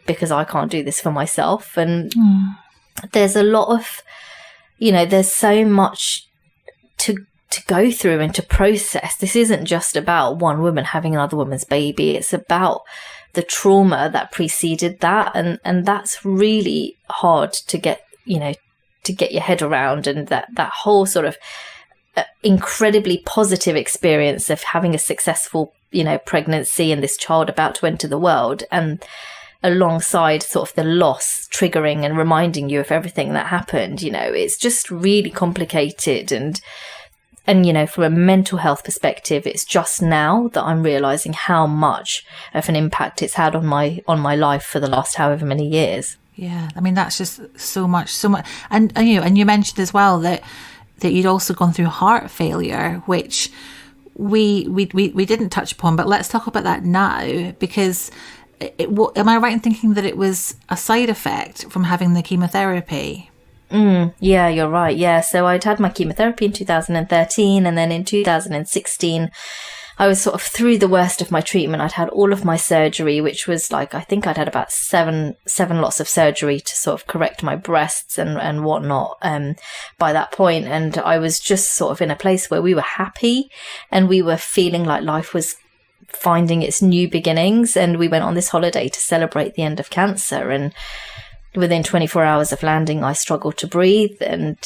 because I can't do this for myself. And there's a lot of, there's so much to go through and to process. This isn't just about one woman having another woman's baby. It's about the trauma that preceded that. And that's really hard to get your head around, and that whole sort of incredibly positive experience of having a successful, pregnancy and this child about to enter the world, and alongside sort of the loss triggering and reminding you of everything that happened. It's just really complicated. And from a mental health perspective, it's just now that I'm realizing how much of an impact it's had on my life for the last however many years. Yeah, I mean, that's just so much. And you mentioned as well that you'd also gone through heart failure, which we didn't touch upon, but let's talk about that now, because am I right in thinking that it was a side effect from having the chemotherapy? Yeah, you're right. Yeah, so I'd had my chemotherapy in 2013, and then in 2016, I was sort of through the worst of my treatment. I'd had all of my surgery, which was like, I think I'd had about seven lots of surgery to sort of correct my breasts and whatnot by that point. And I was just sort of in a place where we were happy and we were feeling like life was finding its new beginnings. And we went on this holiday to celebrate the end of cancer. And within 24 hours of landing, I struggled to breathe and,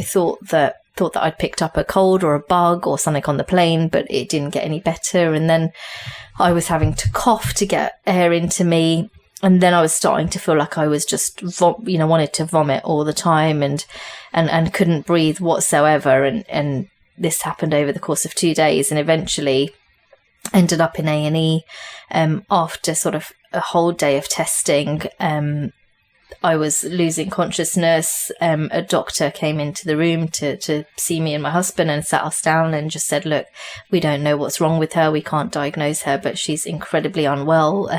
thought that I'd picked up a cold or a bug or something on the plane, but it didn't get any better. And then I was having to cough to get air into me. And then I was starting to feel like I was just, wanted to vomit all the time and couldn't breathe whatsoever. And this happened over the course of 2 days, and eventually ended up in A&E. After sort of a whole day of testing, I was losing consciousness. A doctor came into the room to see me and my husband and sat us down and just said, look, we don't know what's wrong with her. We can't diagnose her, but she's incredibly unwell.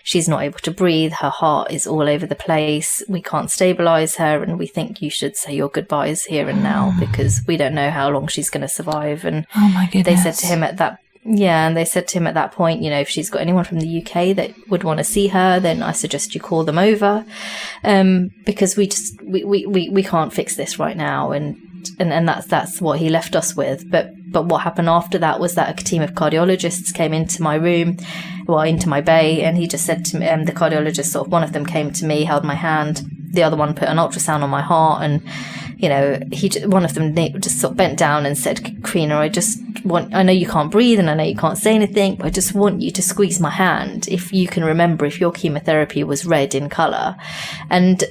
She's not able to breathe. Her heart is all over the place. We can't stabilize her. And we think you should say your goodbyes here and now, because we don't know how long she's going to survive. And oh my goodness. They said to him at that point, if she's got anyone from the UK that would want to see her, then I suggest you call them over, because we can't fix this right now. And that's what he left us with. But what happened after that was that a team of cardiologists came into my room, into my bay, and he just said to me, the cardiologist, one of them came to me, held my hand, the other one put an ultrasound on my heart, and one of them just sort of bent down and said, Kreena, I know you can't breathe and I know you can't say anything, but I just want you to squeeze my hand if you can remember if your chemotherapy was red in colour. And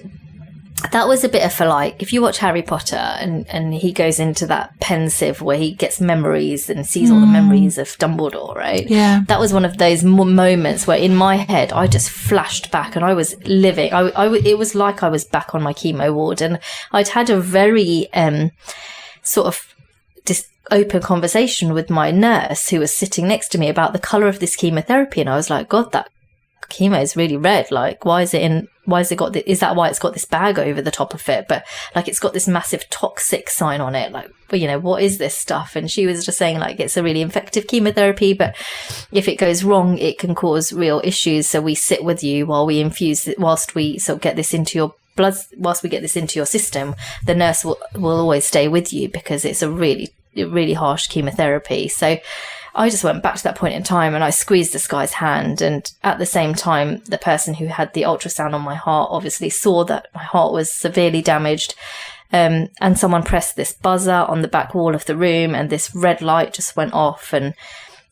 that was a bit of if you watch Harry Potter and he goes into that pensive where he gets memories and sees all the memories of Dumbledore, right? Yeah. That was one of those moments where in my head, I just flashed back and I was living. It was like I was back on my chemo ward, and I'd had a very sort of open conversation with my nurse who was sitting next to me about the colour of this chemotherapy. And I was like, God, that chemo is really red. Like, is that why it's got this bag over the top of it? But it's got this massive toxic sign on it. What is this stuff? And she was just saying it's a really effective chemotherapy, but if it goes wrong, it can cause real issues. So we sit with you while we infuse it, whilst we sort of get this into your blood, whilst we get this into your system. The nurse will always stay with you because it's a really, really harsh chemotherapy. So I just went back to that point in time and I squeezed this guy's hand. And at the same time, the person who had the ultrasound on my heart obviously saw that my heart was severely damaged. And someone pressed this buzzer on the back wall of the room and this red light just went off and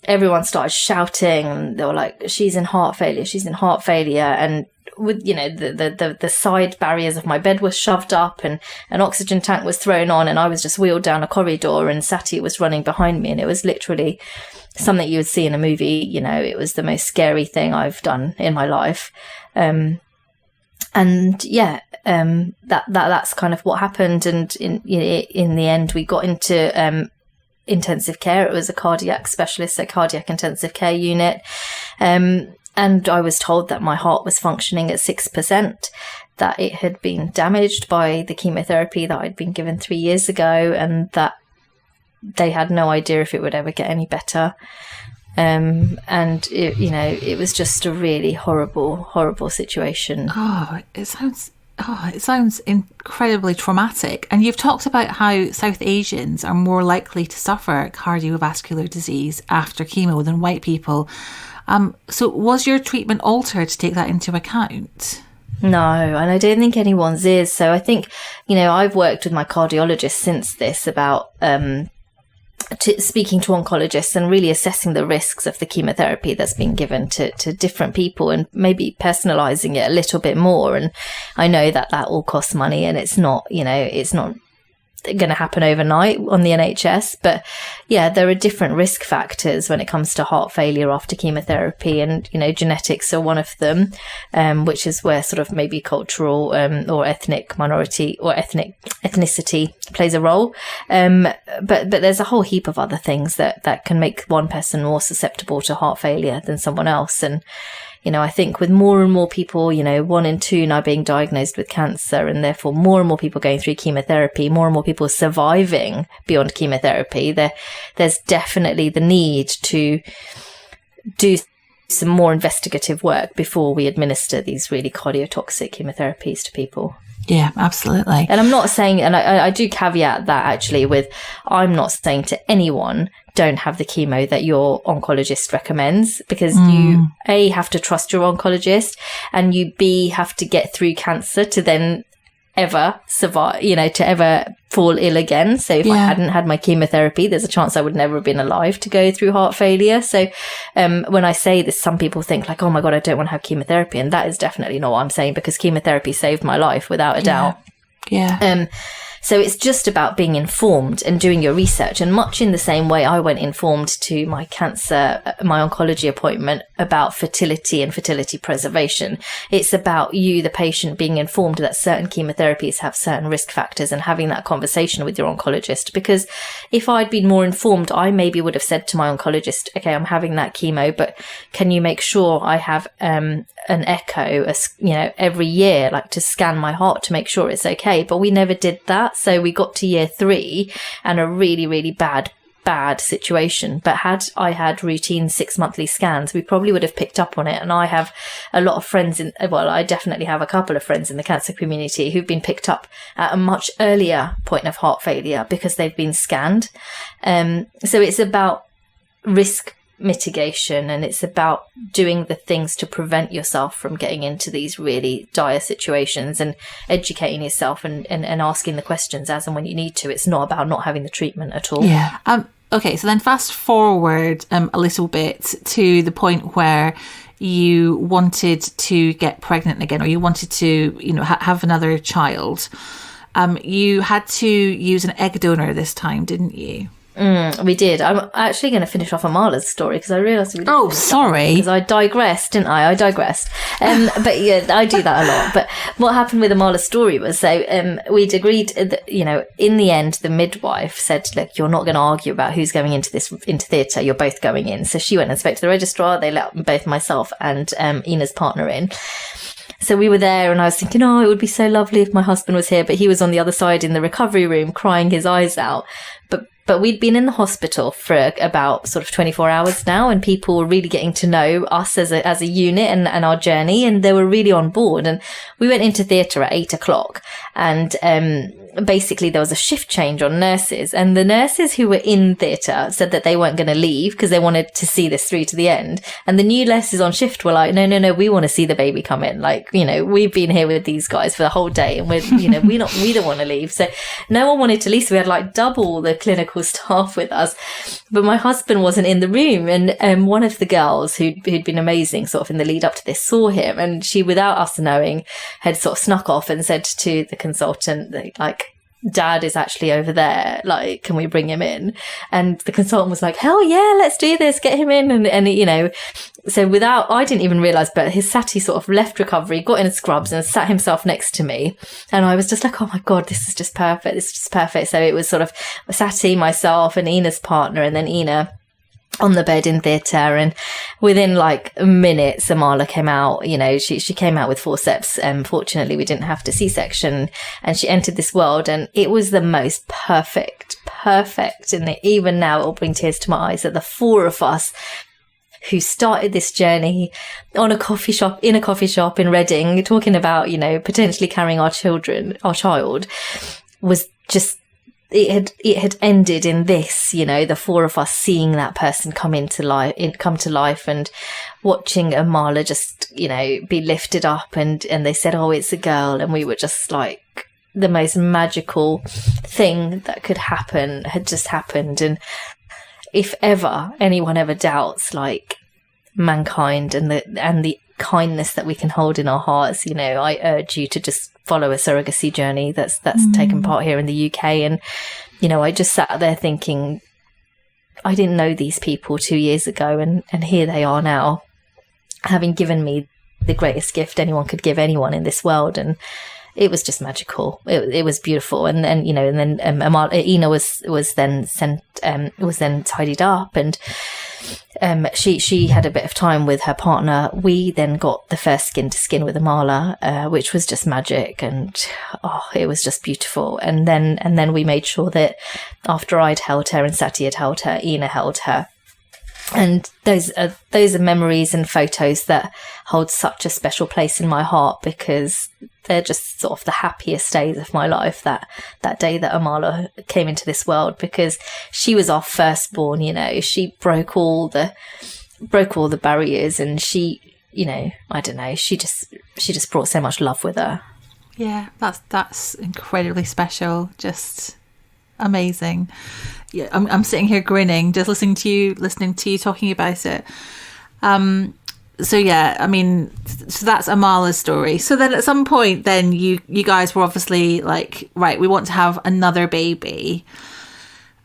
everyone started shouting and they were like, she's in heart failure. And with, the side barriers of my bed was shoved up and an oxygen tank was thrown on and I was just wheeled down a corridor and Sati was running behind me, and it was literally something you would see in a movie. It was the most scary thing I've done in my life. That's kind of what happened. And in the end, we got into intensive care. It was a cardiac specialist, a cardiac intensive care unit. And I was told that my heart was functioning at 6%, that it had been damaged by the chemotherapy that I'd been given 3 years ago, and that they had no idea if it would ever get any better. It was just a really horrible, horrible situation. It sounds incredibly traumatic. And you've talked about how South Asians are more likely to suffer cardiovascular disease after chemo than white people. So was your treatment altered to take that into account? No, and I don't think anyone's is. So I think, I've worked with my cardiologist since this about speaking to oncologists and really assessing the risks of the chemotherapy that's been given to different people and maybe personalizing it a little bit more. And I know that all costs money and it's not going to happen overnight on the NHS, but there are different risk factors when it comes to heart failure after chemotherapy, and genetics are one of them, which is where sort of maybe cultural or ethnic minority or ethnicity plays a role, but there's a whole heap of other things that can make one person more susceptible to heart failure than someone else. And I think with more and more people, 1 in 2 now being diagnosed with cancer, and therefore more and more people going through chemotherapy, more and more people surviving beyond chemotherapy, there's definitely the need to do some more investigative work before we administer these really cardiotoxic chemotherapies to people. Yeah, absolutely. And I'm not saying, and I do caveat that actually with, I'm not saying to anyone, don't have the chemo that your oncologist recommends, because you, A, have to trust your oncologist, and you, B, have to get through cancer to then ever survive, to ever fall ill again. So if I hadn't had my chemotherapy, there's a chance I would never have been alive to go through heart failure. So when I say this, some people think like, oh my God, I don't want to have chemotherapy. And that is definitely not what I'm saying, because chemotherapy saved my life without a doubt. Yeah. So it's just about being informed and doing your research. And much in the same way I went informed to my oncology appointment about fertility and fertility preservation. It's about you, the patient, being informed that certain chemotherapies have certain risk factors, and having that conversation with your oncologist. Because if I'd been more informed, I maybe would have said to my oncologist, okay, I'm having that chemo, but can you make sure I have an echo, every year, like to scan my heart to make sure it's okay. But we never did that. So we got to year 3 and a really, really bad situation. But had I had routine 6 monthly scans, we probably would have picked up on it. And I have a lot of friends I definitely have a couple of friends in the cancer community who've been picked up at a much earlier point of heart failure because they've been scanned. So it's about risk mitigation, and it's about doing the things to prevent yourself from getting into these really dire situations, and educating yourself and asking the questions as and when you need to. It's not about not having the treatment at all. Okay, so then fast forward a little bit to the point where you wanted to get pregnant again, or you wanted to have another child. You had to use an egg donor this time, didn't you? We did. I'm actually going to finish off Amala's story, because I realised we didn't. Oh, sorry. Because I digressed, didn't I? I digressed. But yeah, I do that a lot. But what happened with Amala's story was, so we'd agreed that, in the end, the midwife said, look, you're not going to argue about who's going into theatre. You're both going in. So she went and spoke to the registrar. They let both myself and Ina's partner in. So we were there, and I was thinking, it would be so lovely if my husband was here. But he was on the other side in the recovery room crying his eyes out. But we'd been in the hospital for about sort of 24 hours now, and people were really getting to know us as a unit and our journey, and they were really on board. And we went into theatre at 8:00, and basically there was a shift change on nurses, and the nurses who were in theatre said that they weren't going to leave because they wanted to see this through to the end. And the new nurses on shift were like, no, we want to see the baby come in. Like, we've been here with these guys for the whole day, and we don't want to leave. So no one wanted to leave. So we had like double the clinical staff with us. But my husband wasn't in the room, and one of the girls who'd been amazing sort of in the lead up to this saw him, and she, without us knowing, had sort of snuck off and said to the consultant, like, Dad is actually over there, like, can we bring him in? And the consultant was like, hell yeah, let's do this, get him in. And so I didn't even realise, but Sati sort of left recovery, got in scrubs and sat himself next to me. And I was just like, oh my God, this is just perfect. So it was sort of Sati, myself and Ina's partner, and then Ina on the bed in theatre, and within like minutes Amala came out. She came out with forceps, and fortunately we didn't have to C-section, and she entered this world, and it was the most perfect, and even now it will bring tears to my eyes that the 4 of us who started this journey in a coffee shop in Reading, talking about potentially carrying our child, was just, it had ended in this, the 4 of us seeing that person come to life, and watching Amala just, be lifted up, and they said, oh, it's a girl, and we were just like, the most magical thing that could happen had just happened. And if ever anyone ever doubts like mankind and the kindness that we can hold in our hearts, I urge you to just follow a surrogacy journey that's taken part here in the UK. And I just sat there thinking, I didn't know these people 2 years ago, and here they are now, having given me the greatest gift anyone could give anyone in this world. And it was just magical. It was beautiful. And then Ina was then tidied up, and she had a bit of time with her partner. We then got the first skin to skin with Amala, which was just magic, and it was just beautiful. And then we made sure that after I'd held her and Sati had held her, Ina held her. And those are memories and photos that hold such a special place in my heart, because they're just sort of the happiest days of my life, that day that Amala came into this world, because she was our firstborn. She broke all the barriers, and she, I don't know, she just brought so much love with her. Yeah, that's incredibly special. Just amazing. Yeah, I'm sitting here grinning just listening to you talking about it. So yeah, I mean, so that's Amala's story. So then at some point, then you guys were obviously like, right, we want to have another baby.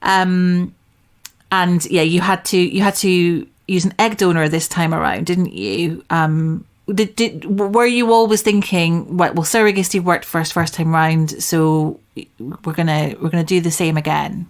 And yeah, you had to use an egg donor this time around, didn't you? Were you always thinking, well, surrogacy worked first time round, so we're gonna do the same again?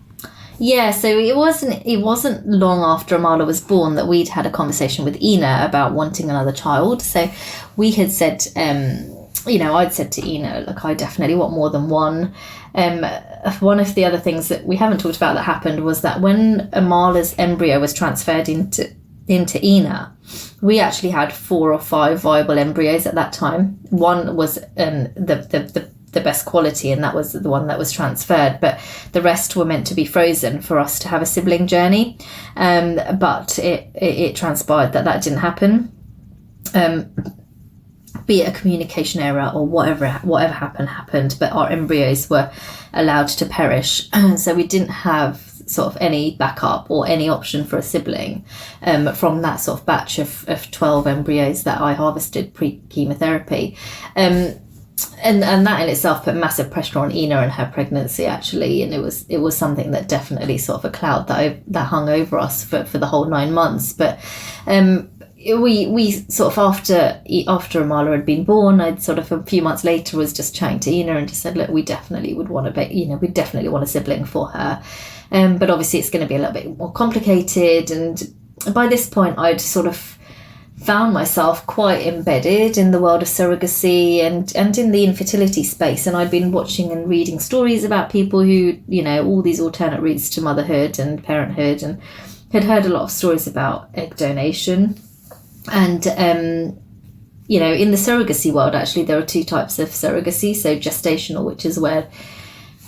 Yeah, so it wasn't long after Amala was born that we'd had a conversation with Ina about wanting another child. So we had said, I'd said to Ina, look, I definitely want more than one. One of the other things that we haven't talked about that happened was that when Amala's embryo was transferred into Ina, we actually had 4 or 5 viable embryos at that time. One was the best quality, and that was the one that was transferred, but the rest were meant to be frozen for us to have a sibling journey. But it transpired that didn't happen. Be it a communication error or whatever happened, but our embryos were allowed to perish. So we didn't have sort of any backup or any option for a sibling from that sort of batch of 12 embryos that I harvested pre-chemotherapy. And that in itself put massive pressure on Ina and her pregnancy, actually, and it was something that definitely sort of a cloud that hung over us for the whole 9 months. But we sort of after Amala had been born, I'd sort of a few months later was just chatting to Ina and just said, look, we definitely would want we definitely want a sibling for her, but obviously it's going to be a little bit more complicated. And by this point, I'd sort of found myself quite embedded in the world of surrogacy and in the infertility space, and I'd been watching and reading stories about people who, all these alternate routes to motherhood and parenthood, and had heard a lot of stories about egg donation. And in the surrogacy world, actually, there are 2 types of surrogacy. So gestational, which is where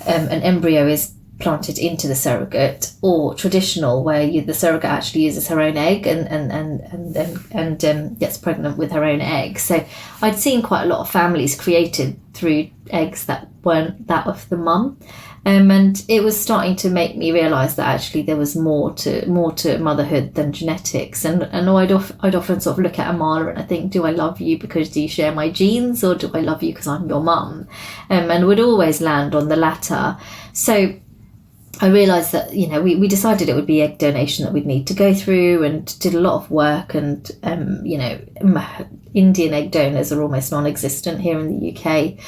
an embryo is planted into the surrogate, or traditional, where the surrogate actually uses her own egg and gets pregnant with her own egg. So I'd seen quite a lot of families created through eggs that weren't that of the mum, and it was starting to make me realise that actually there was more to motherhood than genetics. And I'd often sort of look at Amala and I think, do I love you because you share my genes, or do I love you because I'm your mum? And would always land on the latter. So I realised that, we decided it would be egg donation that we'd need to go through, and did a lot of work. And, Indian egg donors are almost non-existent here in the UK.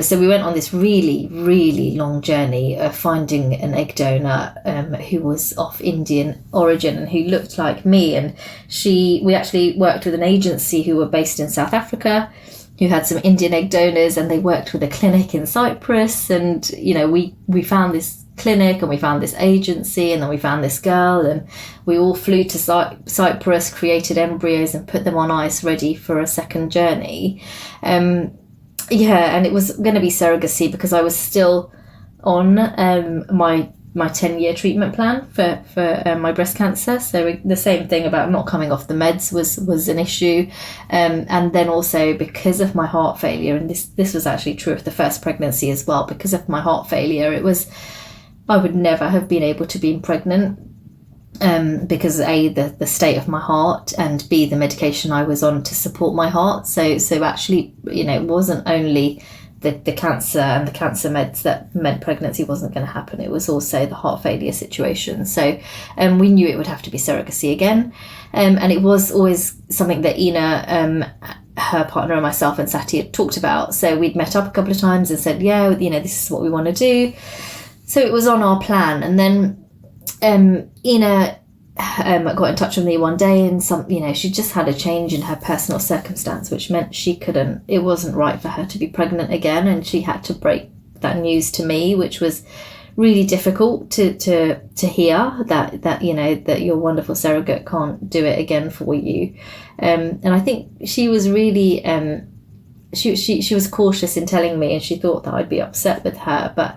So we went on this really, really long journey of finding an egg donor who was of Indian origin and who looked like me. And we actually worked with an agency who were based in South Africa, who had some Indian egg donors, and they worked with a clinic in Cyprus. And, we found this clinic, and we found this agency, and then we found this girl, and we all flew to Cyprus, created embryos and put them on ice ready for a second journey. And it was going to be surrogacy because I was still on my 10-year treatment plan for my breast cancer. So the same thing about not coming off the meds was an issue. And then also because of my heart failure, and this was actually true of the first pregnancy as well, because of my heart failure, I would never have been able to be pregnant, because A, the state of my heart, and B, the medication I was on to support my heart. So actually, it wasn't only the cancer and the cancer meds that meant pregnancy wasn't going to happen. It was also the heart failure situation. So we knew it would have to be surrogacy again. And it was always something that Ina, her partner, and myself and Sati had talked about. So we'd met up a couple of times and said, yeah, this is what we want to do. So it was on our plan. And then Ina got in touch with me one day, and she just had a change in her personal circumstance, which meant it wasn't right for her to be pregnant again. And she had to break that news to me, which was really difficult to hear that you know that your wonderful surrogate can't do it again for you. And I think she was really she was cautious in telling me, and she thought that I'd be upset with her, but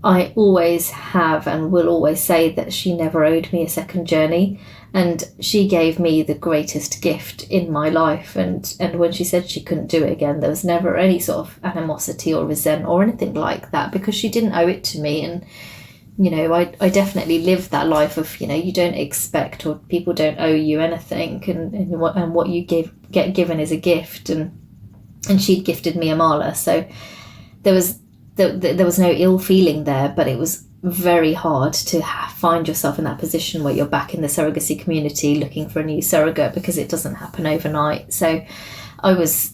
I always have and will always say that she never owed me a second journey, and she gave me the greatest gift in my life. And when she said she couldn't do it again, there was never any sort of animosity or resentment or anything like that, because she didn't owe it to me. And you know, I definitely lived that life of, you know, you don't expect, or people don't owe you anything, and what you get given is a gift, and she'd gifted me a mala, so there was no ill feeling there, but it was very hard to find yourself in that position where you're back in the surrogacy community looking for a new surrogate, because it doesn't happen overnight. So I was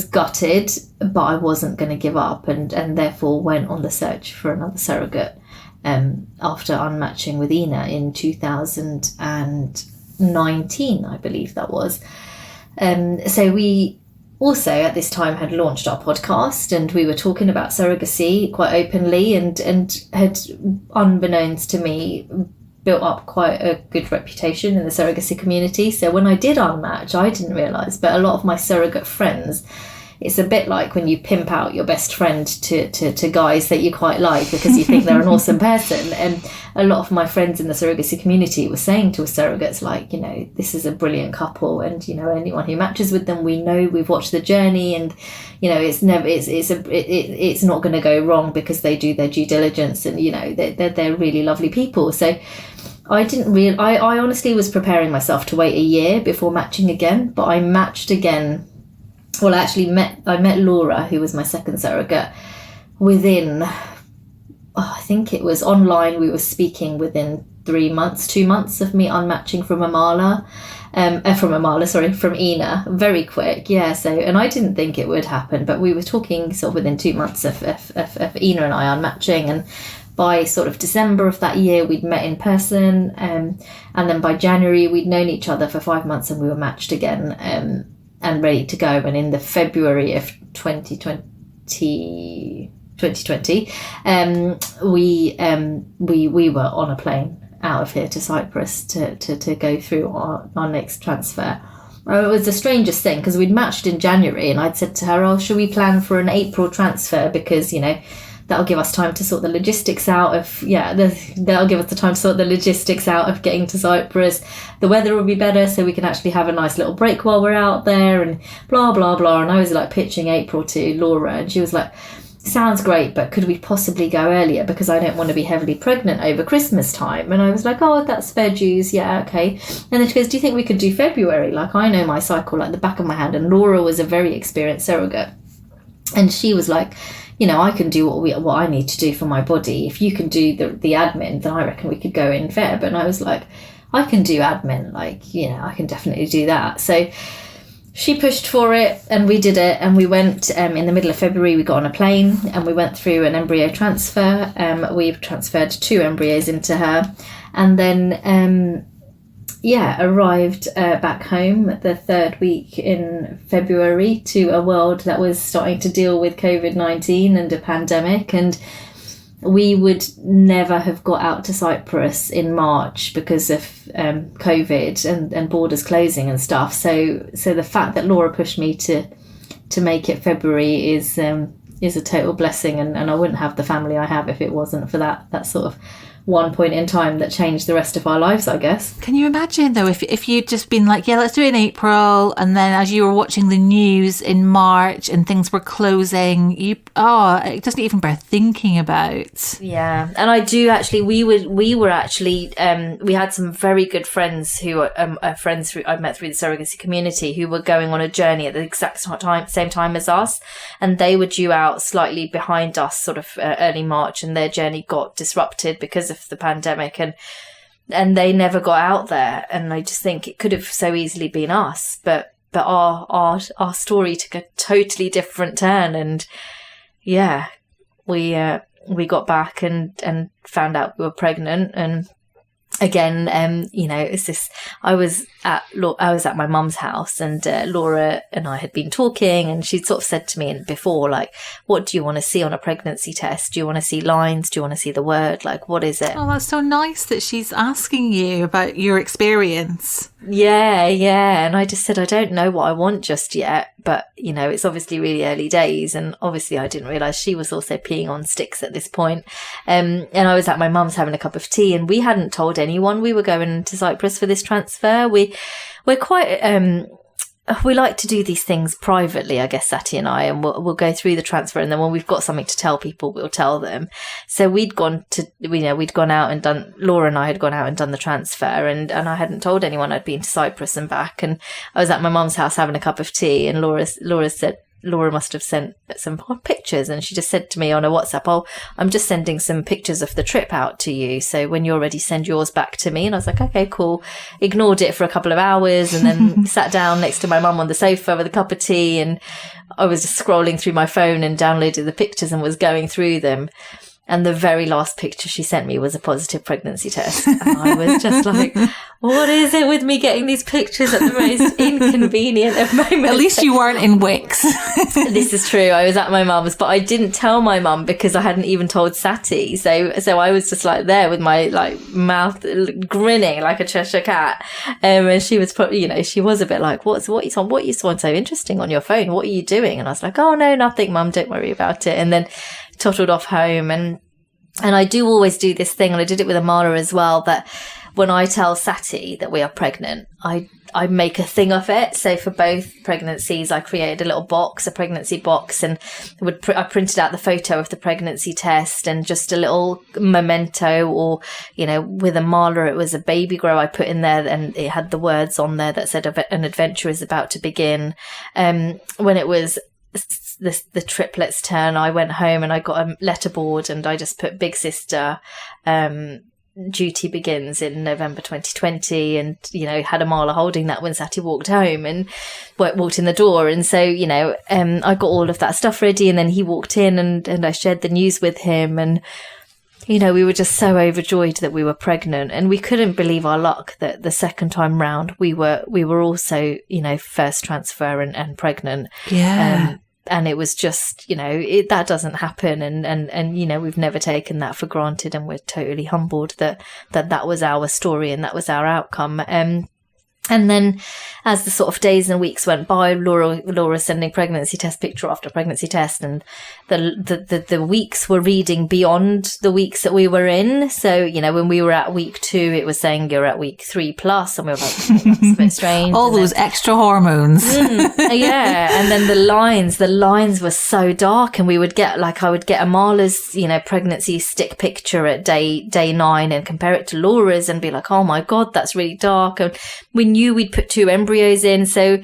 gutted, but I wasn't going to give up, and therefore went on the search for another surrogate after unmatching with Ina in 2019, I believe that was. So we also at this time had launched our podcast, and we were talking about surrogacy quite openly, and had, unbeknownst to me, built up quite a good reputation in the surrogacy community. So when I did unmatch, I didn't realise, but a lot of my surrogate friends, it's a bit like when you pimp out your best friend to guys that you quite like because you think they're an awesome person. And a lot of my friends in the surrogacy community were saying to us surrogates, like, you know, this is a brilliant couple, and you know, anyone who matches with them, we know, we've watched the journey, and you know, it's not going to go wrong because they do their due diligence, and you know, they're really lovely people. So I honestly was preparing myself to wait a year before matching again, but I matched again. Well, I met Laura, who was my second surrogate, within, I think it was online, we were speaking within 2 months of me unmatching from Ina, very quick. Yeah. So, and I didn't think it would happen, but we were talking sort of within 2 months of Ina and I unmatching, and by sort of December of that year, we'd met in person, and then by January, we'd known each other for 5 months, and we were matched again, and ready to go. And in the February of 2020, we were on a plane out of here to Cyprus to go through our next transfer. It was the strangest thing, because we'd matched in January, and I'd said to her, should we plan for an April transfer, because, you know, that'll give us time to sort the logistics out of, that'll give us the time to sort the logistics out of getting to Cyprus. The weather will be better, so we can actually have a nice little break while we're out there, and blah, blah, blah. And I was like pitching April to Laura, and she was like, sounds great, but could we possibly go earlier, because I don't want to be heavily pregnant over Christmas time. And I was like, that's fair dues, yeah, okay. And then she goes, do you think we could do February? Like, I know my cycle like the back of my hand. And Laura was a very experienced surrogate, and she was like, you know, I can do what I need to do for my body. If you can do the admin, then I reckon we could go in Feb. And I was like, I can do admin, like, you know, I can definitely do that. So she pushed for it, and we did it, and we went in the middle of February. We got on a plane, and we went through an embryo transfer. We've transferred 2 embryos into her, and then arrived back home the 3rd week in February to a world that was starting to deal with COVID-19 and a pandemic. And we would never have got out to Cyprus in March because of COVID and borders closing and stuff. So the fact that Laura pushed me to make it February is a total blessing, and I wouldn't have the family I have if it wasn't for that sort of one point in time that changed the rest of our lives, I guess. Can you imagine though if you'd just been like, yeah, let's do it in April, and then as you were watching the news in March and things were closing, it doesn't even bear thinking about. Yeah. And I do actually, we were actually we had some very good friends who are friends I met through the surrogacy community, who were going on a journey at the exact same time as us, and they were due out slightly behind us, sort of early March, and their journey got disrupted because of the pandemic, and they never got out there. And I just think it could have so easily been us, but our story took a totally different turn. And yeah, we got back and found out we were pregnant, and again, you know, it's this, I was at my mum's house, and Laura and I had been talking, and she'd sort of said to me before, like, what do you want to see on a pregnancy test? Do you want to see lines? Do you want to see the word? Like, what is it? Oh, that's so nice that she's asking you about your experience. Yeah. And I just said, I don't know what I want just yet, but, you know, it's obviously really early days. And obviously I didn't realise she was also peeing on sticks at this point. And I was at my mum's having a cup of tea, and we hadn't told anyone we were going to Cyprus for this transfer. We're quite, we like to do these things privately, I guess, Sati and I, and we'll go through the transfer, and then when we've got something to tell people, we'll tell them. So we'd gone out and done, Laura and I had gone out and done the transfer, and I hadn't told anyone I'd been to Cyprus and back, and I was at my mum's house having a cup of tea, and Laura must have sent some pictures, and she just said to me on a WhatsApp, oh, I'm just sending some pictures of the trip out to you, so when you're ready, send yours back to me. And I was like, okay, cool. Ignored it for a couple of hours, and then sat down next to my mum on the sofa with a cup of tea, and I was just scrolling through my phone and downloaded the pictures and was going through them. And the very last picture she sent me was a positive pregnancy test. And I was just like, what is it with me getting these pictures at the most inconvenient of moments? At least you weren't in Wix. This is true. I was at my mum's, but I didn't tell my mum because I hadn't even told Sati. So I was just like there with my like mouth grinning like a Cheshire cat. And she was probably, you know, she was a bit like, what you saw so interesting on your phone? What are you doing? And I was like, oh no, nothing, Mum, don't worry about it. And then tottled off home, and I do always do this thing, and I did it with Amara as well, that when I tell Sati that we are pregnant, I make a thing of it. So for both pregnancies, I created a little box, a pregnancy box, and I printed out the photo of the pregnancy test and just a little memento, or, you know, with Amara, it was a baby grow I put in there, and it had the words on there that said an adventure is about to begin. When it was the triplets turn, I went home and I got a letterboard, and I just put big sister, duty begins in November 2020, and, you know, had Amala holding that when Sati walked home and walked in the door. And so, you know, I got all of that stuff ready, and then he walked in, and I shared the news with him, and, you know, we were just so overjoyed that we were pregnant, and we couldn't believe our luck that the second time round we were also, you know, first transfer and pregnant. Yeah. And it was just, you know, that doesn't happen. And, you know, we've never taken that for granted. And we're totally humbled that was our story and that was our outcome. And then as the sort of days and weeks went by, Laura sending pregnancy test picture after pregnancy test, and the weeks were reading beyond the weeks that we were in. So, you know, when we were at week 2, it was saying you're at week 3+, and we were like, oh, that's a bit strange. All those extra hormones. Yeah. And then the lines were so dark, and I would get Amala's, you know, pregnancy stick picture at day 9 and compare it to Laura's and be like, oh my God, that's really dark. And we knew we'd put 2 embryos in, so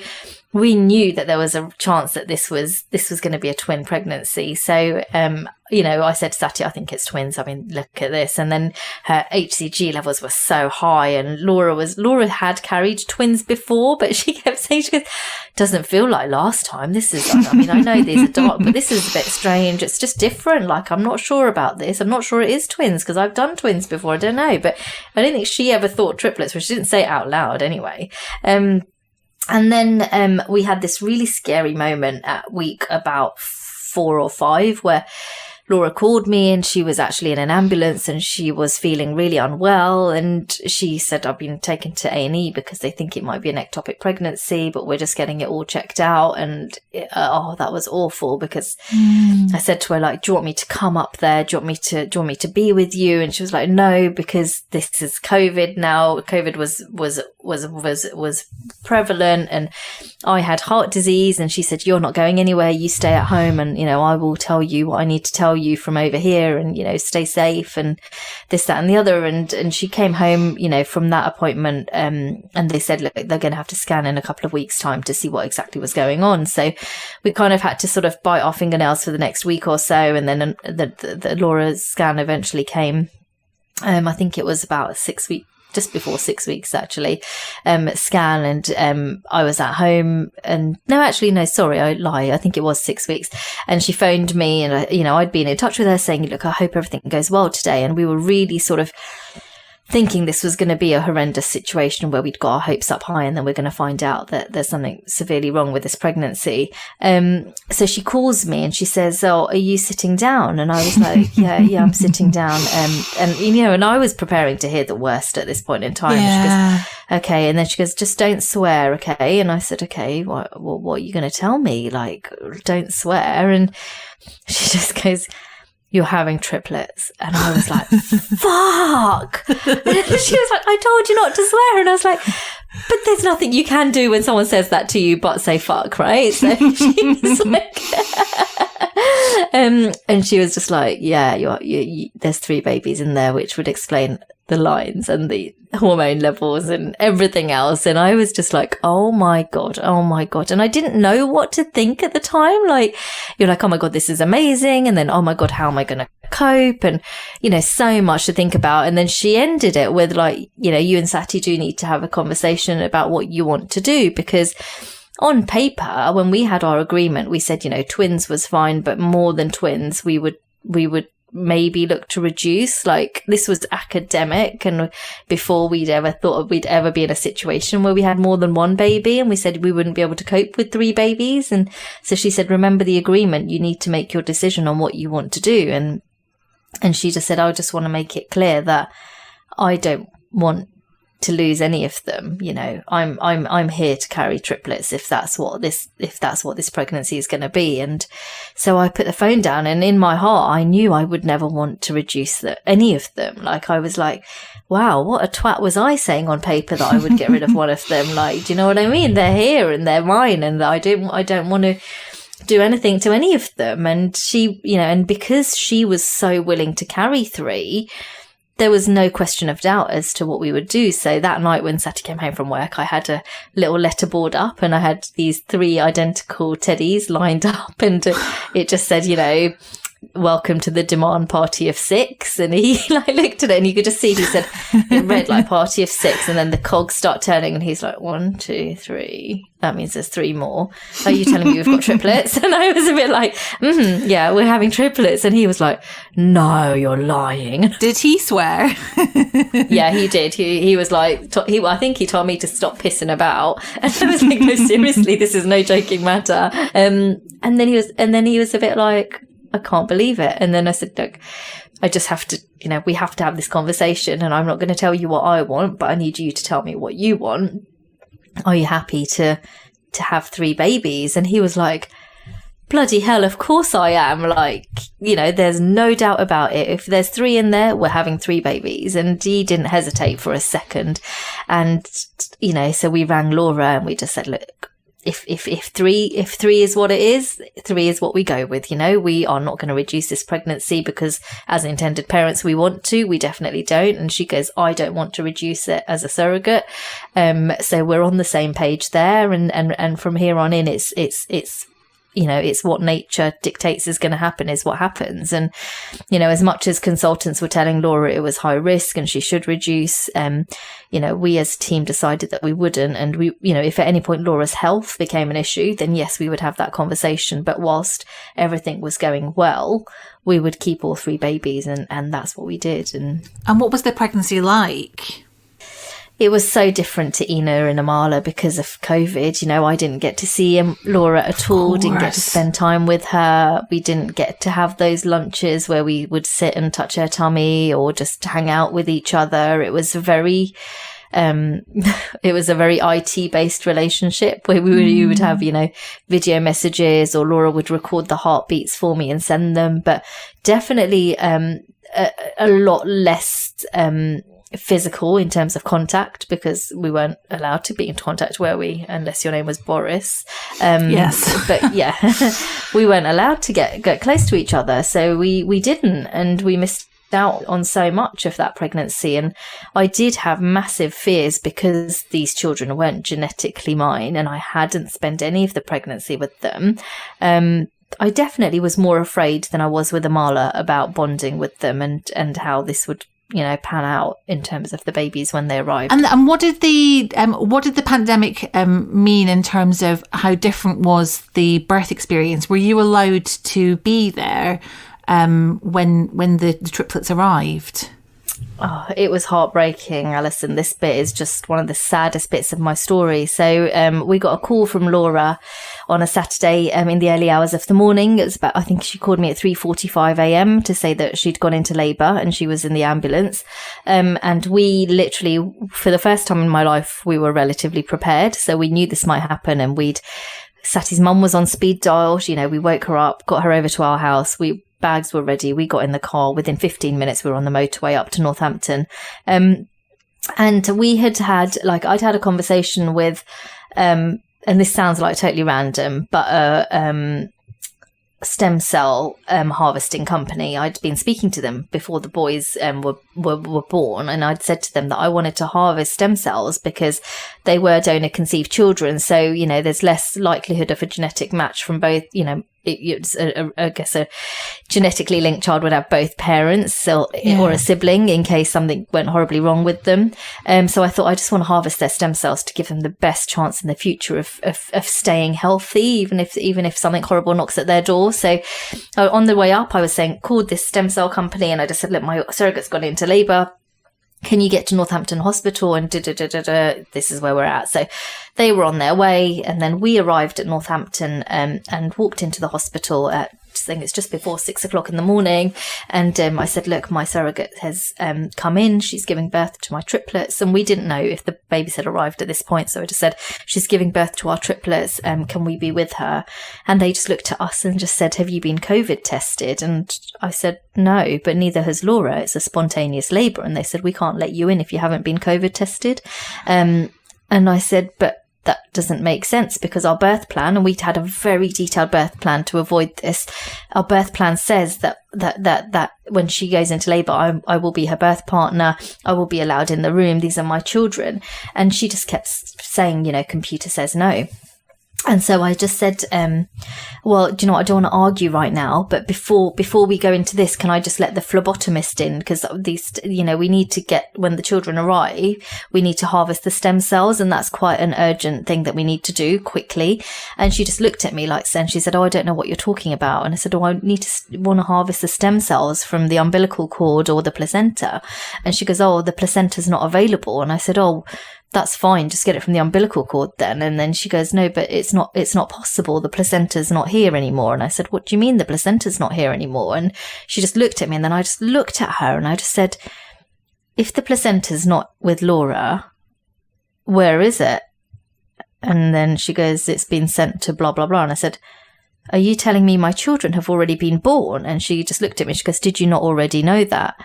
we knew that there was a chance that this was going to be a twin pregnancy. So, you know, I said to Sati, I think it's twins. I mean, look at this. And then her HCG levels were so high, and Laura had carried twins before, but she kept saying, she goes, doesn't feel like last time. This is, I mean, I know these are dark, but this is a bit strange. It's just different. Like, I'm not sure about this. I'm not sure it is twins, because I've done twins before. I don't know, but I don't think she ever thought triplets, which she didn't say it out loud anyway. And then we had this really scary moment at week about 4 or 5 where Laura called me, and she was actually in an ambulance, and she was feeling really unwell, and she said, I've been taken to A&E because they think it might be an ectopic pregnancy, but we're just getting it all checked out. And that was awful, because I said to her, like, do you want me to come up there? Do you want me to be with you? And she was like, no, because this is COVID now. COVID was prevalent, and I had heart disease. And she said, you're not going anywhere. You stay at home, and, you know, I will tell you what I need to tell you from over here, and, you know, stay safe, and this, that, and the other. And she came home, you know, from that appointment, and they said, look, they're going to have to scan in a couple of weeks' time to see what exactly was going on. So we kind of had to sort of bite our fingernails for the next week or so, and then the Laura's scan eventually came. I think it was about 6 weeks, just before 6 weeks actually, scan, and I was at home, and sorry, I lie, I think it was 6 weeks, and she phoned me, and you know, I'd been in touch with her saying, look, I hope everything goes well today. And we were really sort of thinking this was going to be a horrendous situation where we'd got our hopes up high and then we're going to find out that there's something severely wrong with this pregnancy. So she calls me and she says, "Oh, are you sitting down?" And I was like, yeah, I'm sitting down. And I was preparing to hear the worst at this point in time. Yeah. She goes, "Okay." And then she goes, "Just don't swear, okay?" And I said, "Okay, what are you going to tell me? Like, don't swear." And she just goes, "You're having triplets." And I was like, fuck. And she was like, "I told you not to swear." And I was like, but there's nothing you can do when someone says that to you but say fuck, right? So she was like, and she was just like, "Yeah, there's 3 babies in there," which would explain the lines and the hormone levels and everything else. And I was just like, oh my God. And I didn't know what to think at the time. Like, you're like, oh my God, this is amazing. And then, oh my God, how am I going to cope? And, so much to think about. And then she ended it with like, you and Sati do need to have a conversation about what you want to do, because on paper, when we had our agreement, we said, twins was fine, but more than twins, we would maybe look to reduce. Like, this was academic, and before we'd ever thought we'd ever be in a situation where we had more than 1 baby, and we said we wouldn't be able to cope with 3 babies. And so she said, remember the agreement, you need to make your decision on what you want to do. And she just said, I just want to make it clear that I don't want to lose any of them. I'm here to carry triplets if that's what this pregnancy is going to be. And so I put the phone down, and in my heart I knew I would never want to reduce any of them. Like, I was like, wow, what a twat was I saying on paper that I would get rid of one of them? Like, do you know what I mean? They're here and they're mine, and I don't want to do anything to any of them. And she, and because she was so willing to carry 3, there was no question of doubt as to what we would do. So that night when Sati came home from work, I had a little letterboard up, and I had these 3 identical teddies lined up, and it just said, "Welcome to the demand party of 6." And he looked at it, and you could just see, he said, it read like party of 6, and then the cogs start turning, and he's like, 1, 2, 3. That means there's 3 more. Are you telling me we've got triplets? And I was a bit like, yeah, we're having triplets. And he was like, no, you're lying. Did he swear? Yeah, he did. He was like, I think he told me to stop pissing about. And I was like, no, seriously, this is no joking matter. And then he was a bit like, I can't believe it. And then I said, look, I just have to, we have to have this conversation, and I'm not going to tell you what I want, but I need you to tell me what you want. Are you happy to have 3 babies? And he was like, bloody hell, of course I am. Like, there's no doubt about it. If there's 3 in there, we're having 3 babies. And he didn't hesitate for a second. And, so we rang Laura, and we just said, look, if 3 is what it is, 3 is what we go with. We are not going to reduce this pregnancy because as intended parents we want to. We definitely don't. And she goes, I don't want to reduce it as a surrogate. So we're on the same page there. And from here on in, it's it's what nature dictates is going to happen is what happens. And, as much as consultants were telling Laura it was high risk and she should reduce, we as a team decided that we wouldn't. And we, if at any point Laura's health became an issue, then yes, we would have that conversation. But whilst everything was going well, we would keep all 3 babies, and that's what we did. And what was the pregnancy like? It was so different to Ina and Amala because of COVID. I didn't get to see Laura at all, didn't get to spend time with her. We didn't get to have those lunches where we would sit and touch her tummy or just hang out with each other. It was a very IT based relationship where we would have, video messages, or Laura would record the heartbeats for me and send them. But definitely, a lot less, physical in terms of contact, because we weren't allowed to be in contact, were we? Unless your name was Boris. Yes. But yeah, we weren't allowed to get close to each other. So we didn't, and we missed out on so much of that pregnancy. And I did have massive fears because these children weren't genetically mine and I hadn't spent any of the pregnancy with them. I definitely was more afraid than I was with Amala about bonding with them and how this would pan out in terms of the babies when they arrived. And what did the pandemic mean in terms of how different was the birth experience? Were you allowed to be there when the triplets arrived? Oh, it was heartbreaking, Alison. This bit is just one of the saddest bits of my story. So we got a call from Laura on a Saturday in the early hours of the morning. It was about, I think she called me at 3:45 a.m. to say that she'd gone into labour and she was in the ambulance. And we literally, for the first time in my life, we were relatively prepared. So we knew this might happen, and Sati's mum was on speed dial. We woke her up, got her over to our house. Bags were ready. We got in the car. Within 15 minutes, we were on the motorway up to Northampton. And we I'd had a conversation with, and this sounds like totally random, but stem cell harvesting company. I'd been speaking to them before the boys were born, and I'd said to them that I wanted to harvest stem cells because they were donor conceived children. So, there's less likelihood of a genetic match from both, I guess a genetically linked child would have both parents or a sibling in case something went horribly wrong with them. So I thought I just want to harvest their stem cells to give them the best chance in the future of staying healthy, even if something horrible knocks at their door. So on the way up, I was called this stem cell company, and I just said, look, my surrogate's gone into labour. Can you get to Northampton Hospital? And this is where we're at. So they were on their way, and then we arrived at Northampton and walked into the hospital at, I think it's just before 6 o'clock in the morning. And I said, look, my surrogate has come in. She's giving birth to my triplets. And we didn't know if the babies had arrived at this point. So I just said, she's giving birth to our triplets. Can we be with her? And they just looked at us and just said, have you been COVID tested? And I said, no, but neither has Laura. It's a spontaneous labour. And they said, we can't let you in if you haven't been COVID tested. And I said, but that doesn't make sense because our birth plan, and we'd had a very detailed birth plan to avoid this. Our birth plan says that when she goes into labour, I will be her birth partner. I will be allowed in the room. These are my children. And she just kept saying, computer says no. And so I just said, well, do you know what? I don't want to argue right now, but before we go into this, can I just let the phlebotomist in? Because these, we need to get, when the children arrive, we need to harvest the stem cells, and that's quite an urgent thing that we need to do quickly. And she just looked at me and she said, oh, I don't know what you're talking about. And I said, oh, I want to harvest the stem cells from the umbilical cord or the placenta. And she goes, oh, the placenta's not available. And I said, oh, that's fine, just get it from the umbilical cord then. And then she goes, no, but it's not possible. The placenta's not here anymore. And I said, what do you mean the placenta's not here anymore? And she just looked at me, and then I just looked at her and I just said, if the placenta's not with Laura, where is it? And then she goes, it's been sent to blah, blah, blah. And I said, are you telling me my children have already been born? And she just looked at me. She goes, did you not already know that?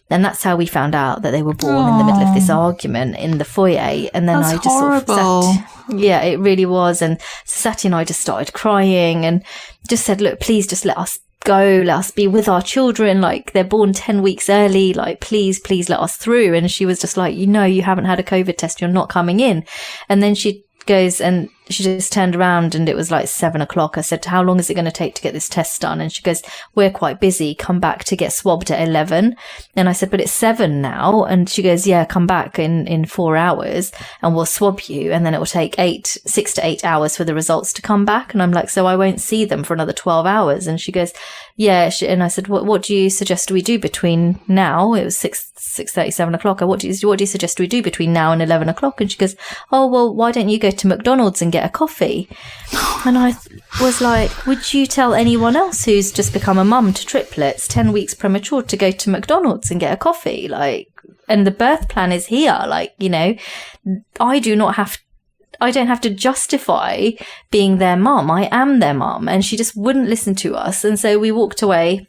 And that's how we found out that they were born in the middle of this argument in the foyer. And then that's I just horrible. sort of sat, yeah, it really was. And Sati and I just started crying and just said, look, please just let us go. Let us be with our children. Like, they're born 10 weeks early. Like, please let us through. And she was just like, you haven't had a COVID test. You're not coming in. And then she goes, and she just turned around and it was like 7 o'clock. I said, how long is it going to take to get this test done? And she goes, we're quite busy. Come back to get swabbed at 11. And I said, but it's 7 now. And she goes, yeah, come back in 4 hours and we'll swab you. And then it will take 6 to 8 hours for the results to come back. And I'm like, so I won't see them for another 12 hours. And she goes, yeah. And I said, what do you suggest we do between now? It was 6:30, 7 o'clock. What do you suggest we do between now and 11 o'clock? And she goes, oh, well, why don't you go to McDonald's and get a coffee? And I was like, would you tell anyone else who's just become a mum to triplets 10 weeks premature to go to McDonald's and get a coffee? Like, and the birth plan is here. Like, I don't have to justify being their mum. I am their mum. And she just wouldn't listen to us. And so we walked away.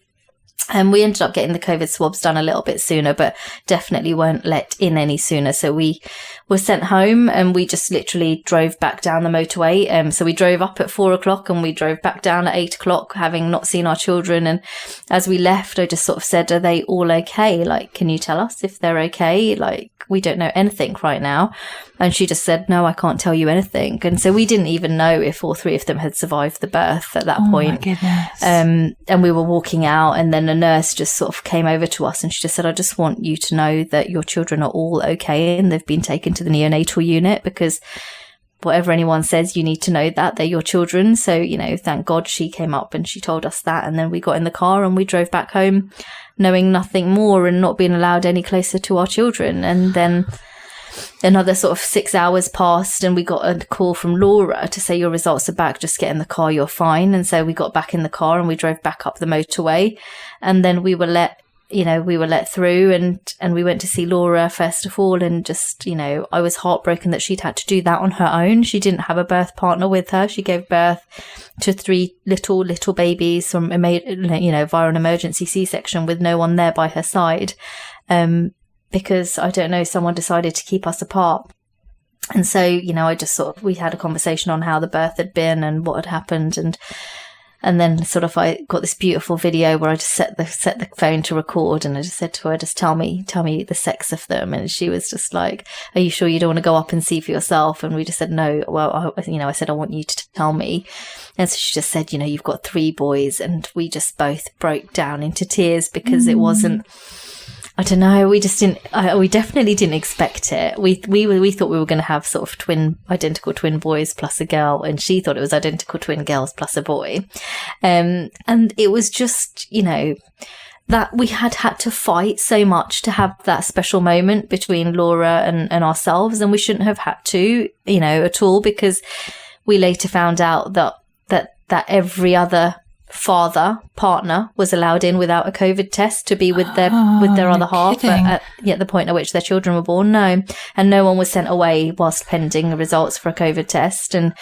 And we ended up getting the COVID swabs done a little bit sooner, but definitely weren't let in any sooner. So we were sent home and we just literally drove back down the motorway. So we drove up at 4 o'clock and we drove back down at 8 o'clock, having not seen our children. And as we left, I just sort of said, are they all okay? Like, can you tell us if they're okay? Like, we don't know anything right now. And she just said, no, I can't tell you anything. And so we didn't even know if all 3 of them had survived the birth at that point. My goodness. And we were walking out, and then a nurse just sort of came over to us and she just said, I just want you to know that your children are all okay and they've been taken to the neonatal unit, because whatever anyone says, you need to know that they're your children. So, you know, thank God she came up and she told us that. And then we got in the car and we drove back home knowing nothing more and not being allowed any closer to our children. And then another sort of 6 hours passed and we got a call from Laura to say your results are back, just get in the car, you're fine. And so we got back in the car and we drove back up the motorway, and then we were let through, and we went to see Laura first of all. And just, you know, I was heartbroken that she'd had to do that on her own. She didn't have a birth partner with her. She gave birth to 3 little babies from via an emergency C-section with no one there by her side. Because, I don't know, someone decided to keep us apart. And so, you know, we had a conversation on how the birth had been and what had happened. And then sort of I got this beautiful video where I just set the phone to record, and I just said to her, just tell me the sex of them. And she was just like, are you sure you don't want to go up and see for yourself? And we just said, no, well, I said, I want you to tell me. And so she just said, you know, you've got 3 boys. And we just both broke down into tears because it wasn't, I don't know. We just didn't. We definitely didn't expect it. We thought we were going to have sort of identical twin boys plus a girl, and she thought it was identical twin girls plus a boy. And it was just, you know, that we had to fight so much to have that special moment between Laura and ourselves, and we shouldn't have had to, you know, at all, because we later found out that every other partner was allowed in without a COVID test to be with their other half at the point at which their children were born. No, and no one was sent away whilst pending the results for a COVID test. And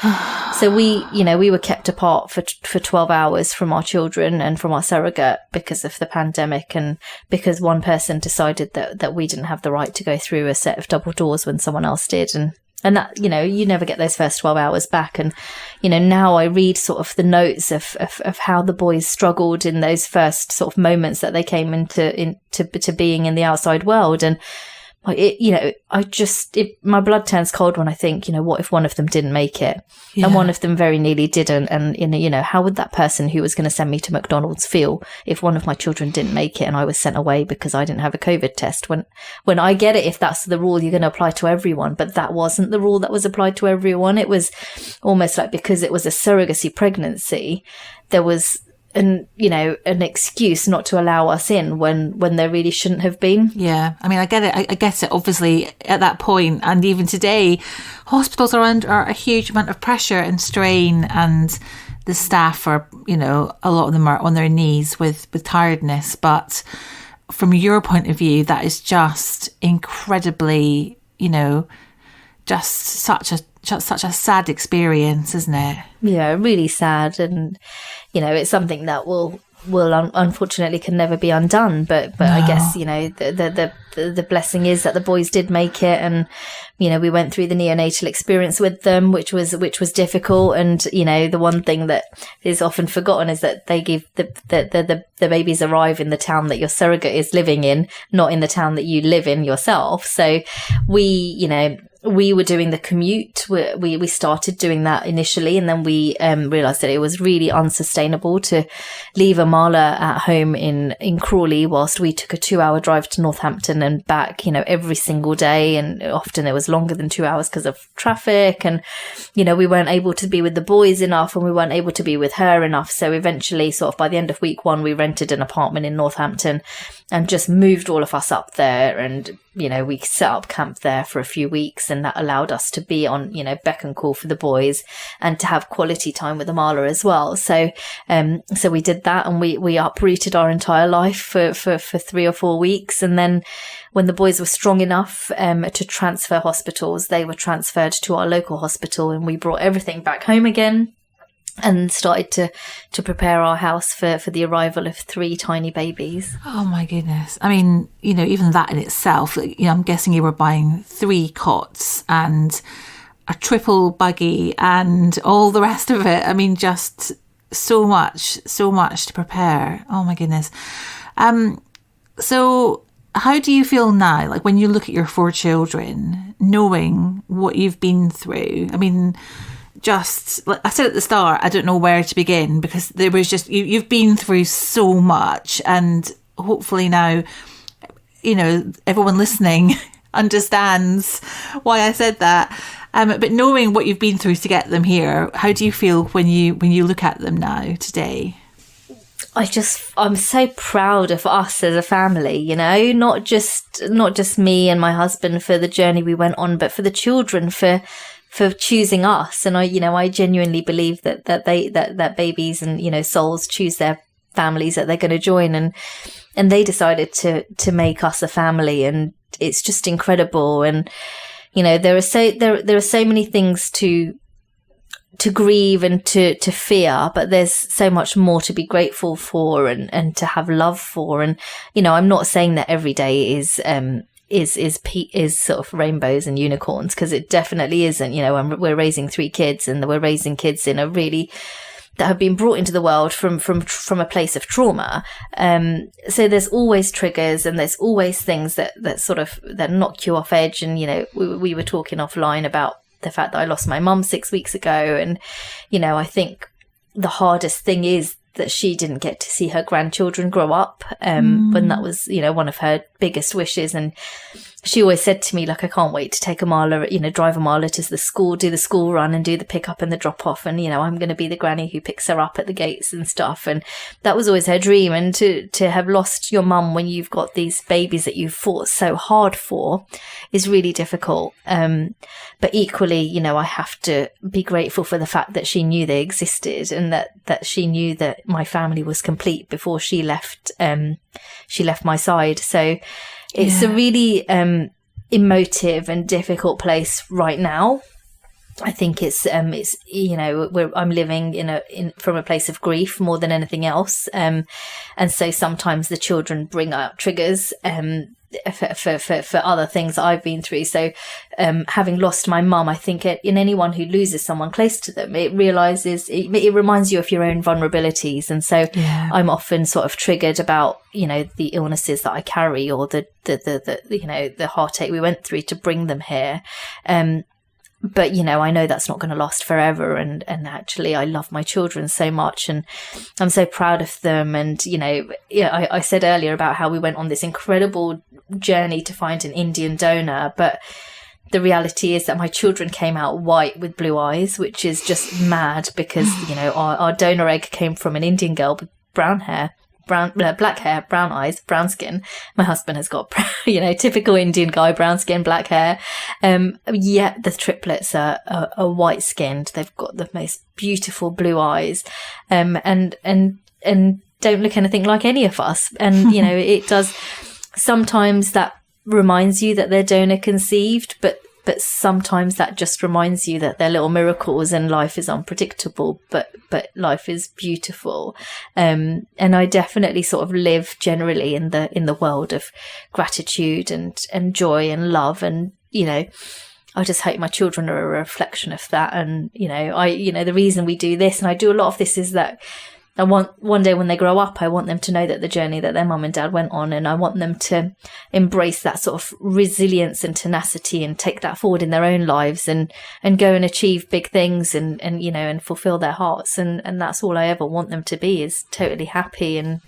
so we were kept apart for 12 hours from our children and from our surrogate because of the pandemic, and because one person decided that we didn't have the right to go through a set of double doors when someone else did. And that, you know, you never get those first 12 hours back. And, you know, now I read sort of the notes of how the boys struggled in those first sort of moments that they came into being in the outside world. And my blood turns cold when I think, you know, what if one of them didn't make it? Yeah. And one of them very nearly didn't. And, you know, how would that person who was going to send me to McDonald's feel if one of my children didn't make it and I was sent away because I didn't have a COVID test? When I get it, if that's the rule, you're going to apply to everyone. But that wasn't the rule that was applied to everyone. It was almost like, because it was a surrogacy pregnancy, there was an excuse not to allow us in when there really shouldn't have been. Yeah. I mean, I get it. I get it, obviously, at that point. And even today, hospitals are under a huge amount of pressure and strain, and the staff are, you know, a lot of them are on their knees with tiredness. But from your point of view, that is just incredibly, you know, just such a sad experience, isn't it? Yeah, really sad. And, you know, it's something that will unfortunately can never be undone. But no. I guess, you know, the blessing is that the boys did make it, and, you know, we went through the neonatal experience with them, which was difficult. And, you know, the one thing that is often forgotten is that they give the babies arrive in the town that your surrogate is living in, not in the town that you live in yourself. So we were doing the commute. We started doing that initially, and then we realised that it was really unsustainable to leave Amala at home in Crawley whilst we took a 2-hour drive to Northampton and back, you know, every single day. And often it was longer than 2 hours because of traffic. And, you know, we weren't able to be with the boys enough, and we weren't able to be with her enough. So eventually, sort of by the end of week 1, we rented an apartment in Northampton and just moved all of us up there. And, you know, we set up camp there for a few weeks, and that allowed us to be on, you know, beck and call for the boys and to have quality time with Amala as well. So we did that, and we uprooted our entire life for 3 or 4 weeks. And then when the boys were strong enough to transfer hospitals, they were transferred to our local hospital, and we brought everything back home again and started to prepare our house for the arrival of 3 tiny babies. Oh my goodness. I mean, you know, even that in itself, you know, I'm guessing you were buying 3 cots and a triple buggy and all the rest of it. I mean, just so much to prepare. Oh my goodness. So how do you feel now, like when you look at your 4 children, knowing what you've been through? I mean, just like I said at the start, I don't know where to begin, because there was just you've been through so much, and hopefully now, you know, everyone listening understands why I said that. But knowing what you've been through to get them here, how do you feel when you look at them now today? I'm so proud of us as a family, you know, not just me and my husband for the journey we went on, but for the children, for choosing us. And I genuinely believe that babies and, you know, souls choose their families that they're going to join, and they decided to make us a family, and it's just incredible. And, you know, there are so many things to grieve and to fear, but there's so much more to be grateful for and to have love for. And, you know, I'm not saying that every day is sort of rainbows and unicorns, because it definitely isn't. You know, we're raising 3 kids, and we're raising kids in a really that have been brought into the world from a place of trauma. So there's always triggers, and there's always things that knock you off edge. And, you know, we were talking offline about the fact that I lost my mum 6 weeks ago. And, you know, I think the hardest thing is that she didn't get to see her grandchildren grow up, when that was, you know, one of her biggest wishes. And she always said to me, like, I can't wait to take Amala, you know, drive Amala to the school, do the school run and do the pick up and the drop off. And, you know, I'm going to be the granny who picks her up at the gates and stuff. And that was always her dream. And to have lost your mum when you've got these babies that you've fought so hard for is really difficult. But equally, you know, I have to be grateful for the fact that she knew they existed, and that she knew that my family was complete before she left my side. So it's a really emotive and difficult place right now. I think it's you know, I'm living from a place of grief more than anything else, and so sometimes the children bring out triggers for other things I've been through. So having lost my mum, I think in anyone who loses someone close to them, it reminds you of your own vulnerabilities. And so I'm often sort of triggered about, you know, the illnesses that I carry, or the you know, the heartache we went through to bring them here. But, you know, I know that's not going to last forever. And actually, I love my children so much, and I'm so proud of them. And, you know, I said earlier about how we went on this incredible journey to find an Indian donor. But the reality is that my children came out white with blue eyes, which is just mad, because, you know, our donor egg came from an Indian girl with brown hair. Black hair, brown eyes, brown skin. My husband has got, you know, typical Indian guy, brown skin, black hair. Yet the triplets are white skinned. They've got the most beautiful blue eyes, and don't look anything like any of us. And, you know, it does. Sometimes that reminds you that they're donor conceived, but sometimes that just reminds you that they're little miracles, and life is unpredictable, but life is beautiful. And I definitely sort of live generally in the world of gratitude and joy and love. And, you know, I just hope my children are a reflection of that. And, you know, the reason we do this, and I do a lot of this, is that I want one day when they grow up, I want them to know that the journey that their mum and dad went on, and I want them to embrace that sort of resilience and tenacity and take that forward in their own lives, and go and achieve big things, and you know, and fulfill their hearts. And that's all I ever want them to be, is totally happy and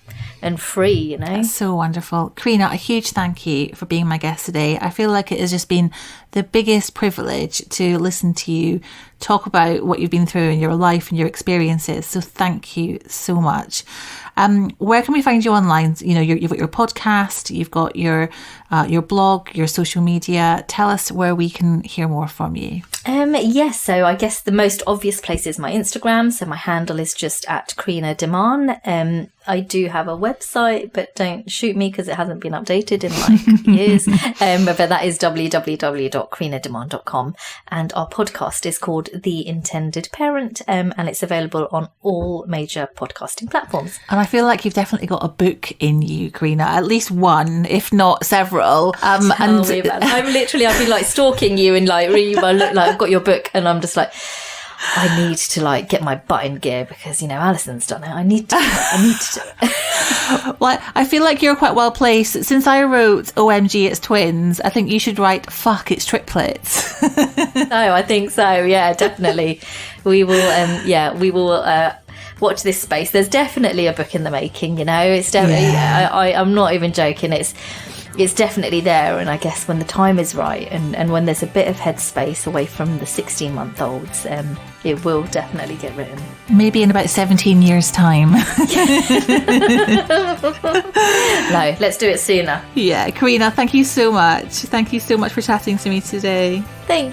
free, you know. That's so wonderful. Kreena, a huge thank you for being my guest today. I feel like it has just been the biggest privilege to listen to you talk about what you've been through in your life and your experiences. So thank you so much. Where can we find you online? You know, you've got your podcast, you've got your blog, your social media. Tell us where we can hear more from you. Yes, so I guess the most obvious place is my Instagram. So my handle is just at Kreena Dhiman. I do have a website, but don't shoot me because it hasn't been updated in like years. But that is www.kreenadhiman.com. And our podcast is called The Intended Parent, and it's available on all major podcasting platforms. And I feel like you've definitely got a book in you, Kreena, at least one, if not several. I'm literally, I've been like stalking you and like reading my look, like I've got your book, and I'm just like, I need to like get my butt in gear, because, you know, Alison's done it. I need to do it. Well, I feel like you're quite well placed. Since I wrote OMG, it's twins, I think you should write fuck, it's triplets. I think so. Yeah, definitely. We will watch this space. There's definitely a book in the making, you know. It's definitely, I'm not even joking. it's definitely there. And I guess when the time is right and when there's a bit of headspace away from the 16-month-olds, it will definitely get written. Maybe in about 17 years' time. No, let's do it sooner. Yeah, Kreena, thank you so much. Thank you so much for chatting to me today. Thank you.